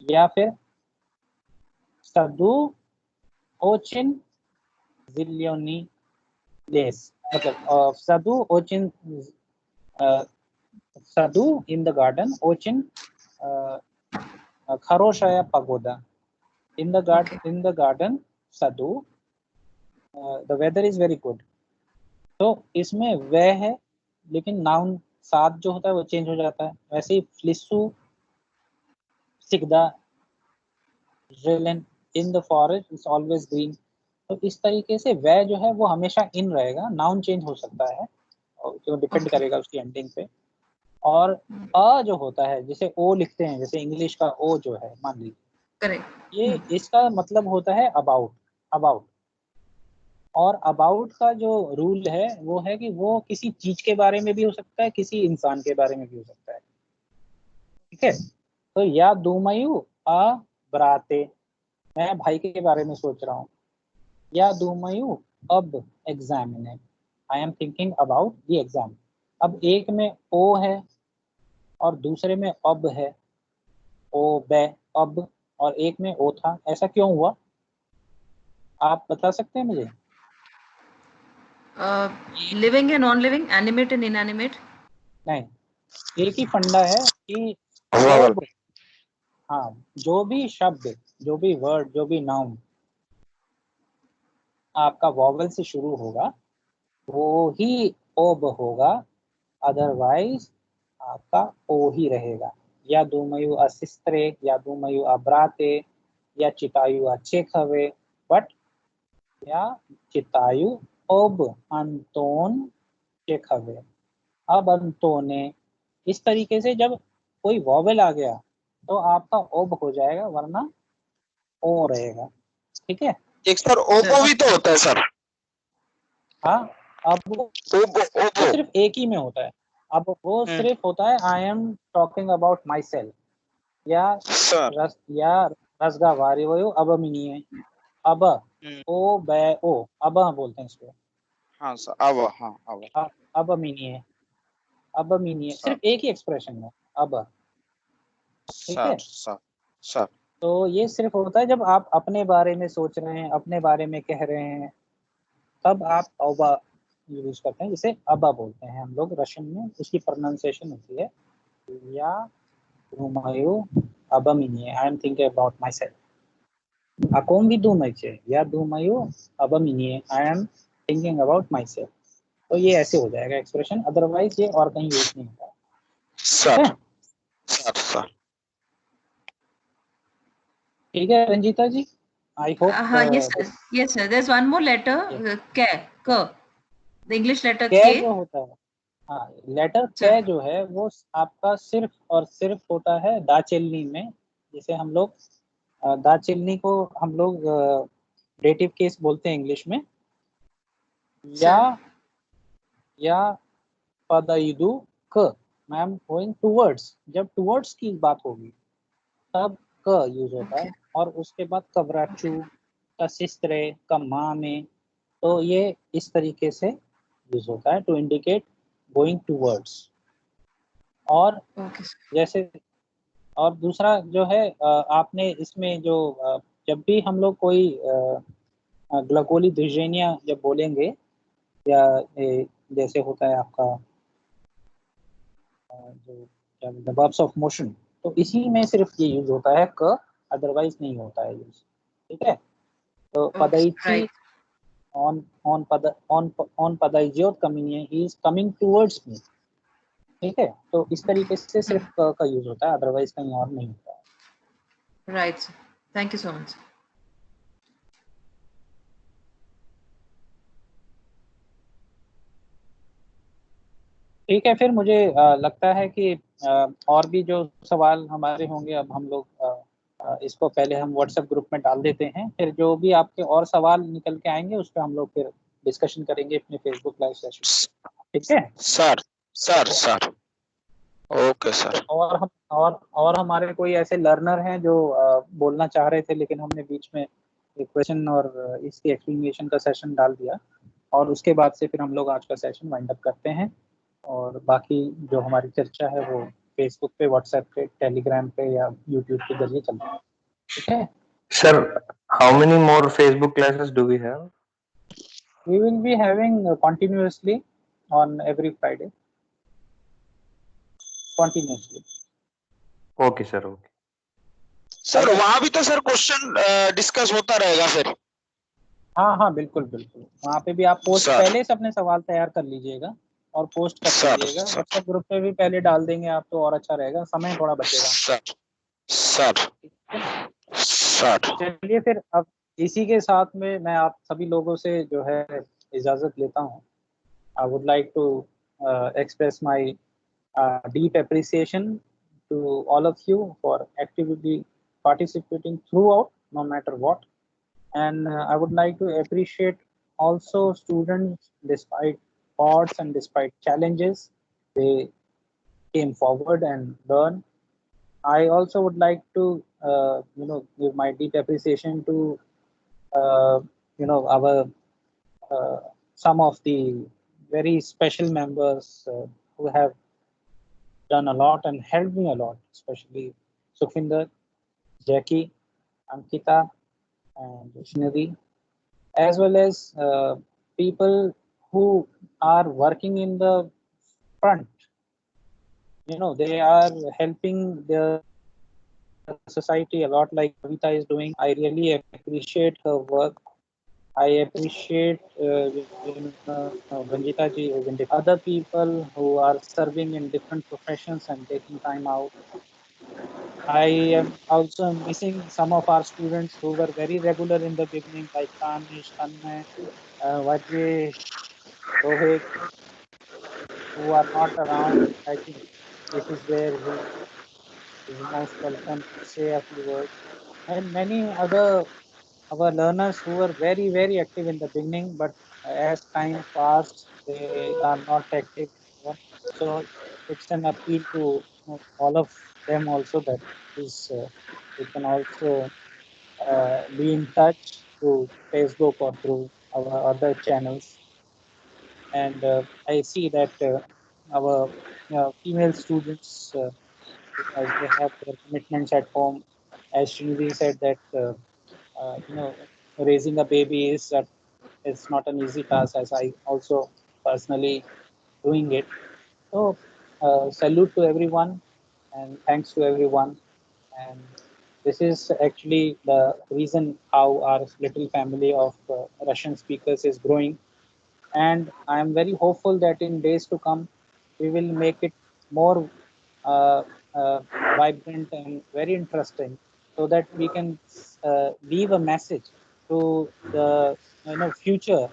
या फिर सदु ओचिन जिलियोनी लेस. मतलब सदु ओचिन सदु in the garden. Ochin хорошая погода. In the garden सदु the weather is very good. तो इसमें वह है, लेकिन नाउन साथ जो होता है वो चेंज हो जाता है. वैसे ही फ्लिसु सिगदा in the forest is always green. तो इस तरीके से वह जो है वो हमेशा इन रहेगा. नाउन चेंज हो सकता है, तो डिपेंड करेगा उसकी एंडिंग पे. और अ जो होता है, जैसे ओ लिखते हैं, जैसे इंग्लिश का ओ जो है, मान लीजिए, करेक्ट, ये इसका मतलब होता है अबाउट. और अबाउट का जो रूल है वो है कि वो किसी चीज के बारे में भी हो सकता है, किसी इंसान के बारे में भी हो सकता है. ठीक है. तो या दुमयु अ ब्राते, मैं भाई के बारे में सोच रहा हूँ. या दुमयु अब एग्जामिने, I am thinking about the exam. अब एक में ओ है और दूसरे में अब है. ओ बे अब, और एक में ओ था. ऐसा क्यों हुआ, आप बता सकते हैं मुझे? Living and non living, animate and inanimate. नहीं, एक ही फंडा है कि हाँ, जो भी शब्द, जो भी वर्ड, जो भी नाउन आपका वॉवल से शुरू होगा वो ही ओब होगा, अदरवाइज आपका ओ ही रहेगा. या दुमयु असिस्त्रे, या दुमयु अब्राते, या चितायु अच्छेखवे. बट या चितायु ओब अंतोन चेखवे. अब अंतोने, इस तरीके से जब कोई वॉवेल आ गया तो आपका ओब हो जाएगा, वरना ओ रहेगा. ठीक है. एक सर ओबो भी तो होता है सर. हाँ, अब वो सिर्फ एक ही में होता है. अब वो सिर्फ होता है I am talking about my self. या रसगा वारी वो अब मिनी है. अब ओ बे ओ, अब बोलते हैं इसको. हाँ सर, अब मिनी है. अब मिनी है, सिर्फ एक ही एक्सप्रेशन है अब. ठीक है सर. तो ये सिर्फ होता है जब आप अपने बारे में सोच रहे हैं, अपने बारे में कह रहे हैं, तब आप अबा यूज करते हैं. जिसे अबा बोलते हैं हम लोग रशियन में, उसकी प्रोनाउंसिएशन होती है या दुमयु अबमिनी, I am thinking about myself. अकोम भी दुमयचे या दुमयु अबमिनी, I am thinking about myself. तो ये ऐसे हो जाएगा एक्सप्रेशन, अदरवाइज ये और कहीं यूज नहीं होता. सर. ठीक है रंजीता जी, I hope. Yes sir. There's one more letter, K. The English letter K K. जो होता है, हाँ, लेटर K जो है वो आपका सिर्फ और सिर्फ होता है दाचिल्नी में. जिसे हम लोग दाचिल्नी को हम लोग डेटिव केस बोलते हैं इंग्लिश में. या पदाइदु क, आई एम गोइंग टुवर्ड्स. जब टुवर्ड्स की बात होगी तब क यूज होता है. और उसके बाद कवराचू, कसिस्त्रे, कमामे. तो ये इस तरीके से यूज होता है टू इंडिकेट गोइंग टुवर्ड्स. और Okay, sir. जैसे और दूसरा जो है आपने इसमें जो जब भी हम लोग कोई ग्लकोली द्विजेनिया जब बोलेंगे या जैसे होता है आपका जो क्या बोलते हैं वर्ब्स ऑफ मोशन, तो इसी में सिर्फ ये यूज होता है क, अदरवाइज नहीं होता है यूज, ठीक है। तो Okay, पदाइची right. on पदाइजियोत coming, he is coming towards me, ठीक है। तो इस तरीके से सिर्फ क का यूज होता है, अदरवाइज कहीं और नहीं होता है। Right, sir. Thank you so much. ठीक है, फिर मुझे लगता है कि और भी जो सवाल हमारे होंगे, अब हम लोग इसको पहले हम व्हाट्सएप ग्रुप में डाल देते हैं, फिर जो भी आपके और सवाल निकल के आएंगे उस पर हम लोग फिर डिस्कशन करेंगे अपने फेसबुक लाइव सेशन, ठीक है सर। Okay sir. और हमारे कोई ऐसे लर्नर हैं जो बोलना चाह रहे थे, लेकिन हमने बीच में एक क्वेश्चन और इसकी एक्सप्लेनेशन का सेशन डाल दिया, और उसके बाद से फिर हम लोग आज का सेशन वाइंड अप करते हैं, और बाकी जो हमारी चर्चा है वो फेसबुक पे, व्हाट्सएप पे, टेलीग्राम पे या यूट्यूब के जरिए चलती है, ठीक है। Sir, how many more Facebook classes do we have? We will be having continuously on every Friday, continuously. Okay, sir. Okay. Sir वहां भी तो सर क्वेश्चन डिस्कस होता रहेगा फिर? हाँ बिल्कुल बिल्कुल, वहाँ पे भी आप पोस्ट पहले से अपने सवाल तैयार कर लीजिएगा और पोस्ट कर दीजिएगा। व्हाट्सएप ग्रुप पे भी पहले डाल देंगे आप तो और अच्छा रहेगा, समय थोड़ा बचेगा। सर चलिए फिर अब इसी के साथ में मैं आप सभी लोगों से जो है इजाजत लेता हूँ। I would like to express my deep appreciation to all of you for actively participating throughout, no matter what. And I would like to appreciate also students, despite odds and despite challenges, they came forward and learned. I also would like to give my deep appreciation to our some of the very special members who have done a lot and helped me a lot, especially Sukhinder, Jackie, Ankita, and Shinadi, as well as people who are working in the front. You know, they are helping the society a lot, like Kavita is doing. I really appreciate her work. I appreciate Vanjita ji, who's in other people who are serving in different professions and taking time out. I am also missing some of our students who were very regular in the beginning, like Tanish, Tanmay, Vajresh, Rohit, who are not around. I think this is where he is most welcome to say a few words. And many other our learners who were very, very active in the beginning, but as time passed, they are not active anymore. So it's an appeal to all of them also that is they can also be in touch through Facebook or through our other channels. And I see that our female students, because they have their commitments at home, as Srinidhi said that raising a baby is it's not an easy task, as I also personally doing it. So salute to everyone and thanks to everyone. And this is actually the reason how our little family of Russian speakers is growing. And I am very hopeful that in days to come, we will make it more uh, vibrant and very interesting, so that we can leave a message to the future,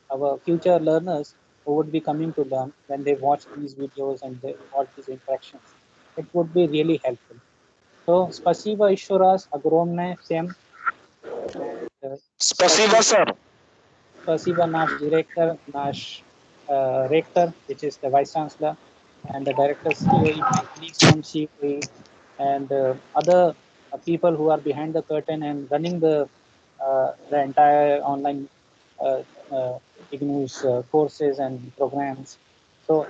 our future learners who would be coming to learn when they watch these videos and they watch these interactions. It would be really helpful. So, спасибо еще раз огромное всем. Спасибо, sir. Spasiba, наш director, наш rector, which is the vice chancellor, and the directors COE, my colleagues from COE, and other people who are behind the curtain and running the entire online IGNOU's courses and programs. So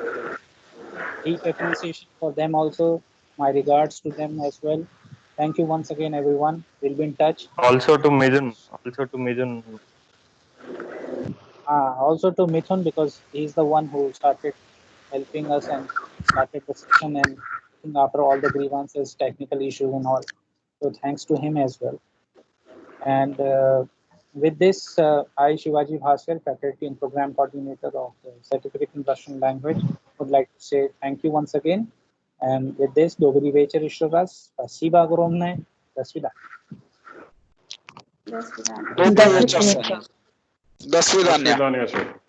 deep appreciation for them also. My regards to them as well. Thank you once again, everyone. We'll be in touch. Also to Mithun. Also to Mithun, because he's the one who started helping us and started the session and looking after all the grievances, technical issues and all. So thanks to him as well. And with this, I, Shivaji Bhaskar, Faculty and Program Coordinator of the Certificate in Russian Language, would like to say thank you once again. And with this, Dobry вечер еще раз. Спасибо огромное. До свидания. Добрый вечер, сэр. До свидания. До свидания, sir.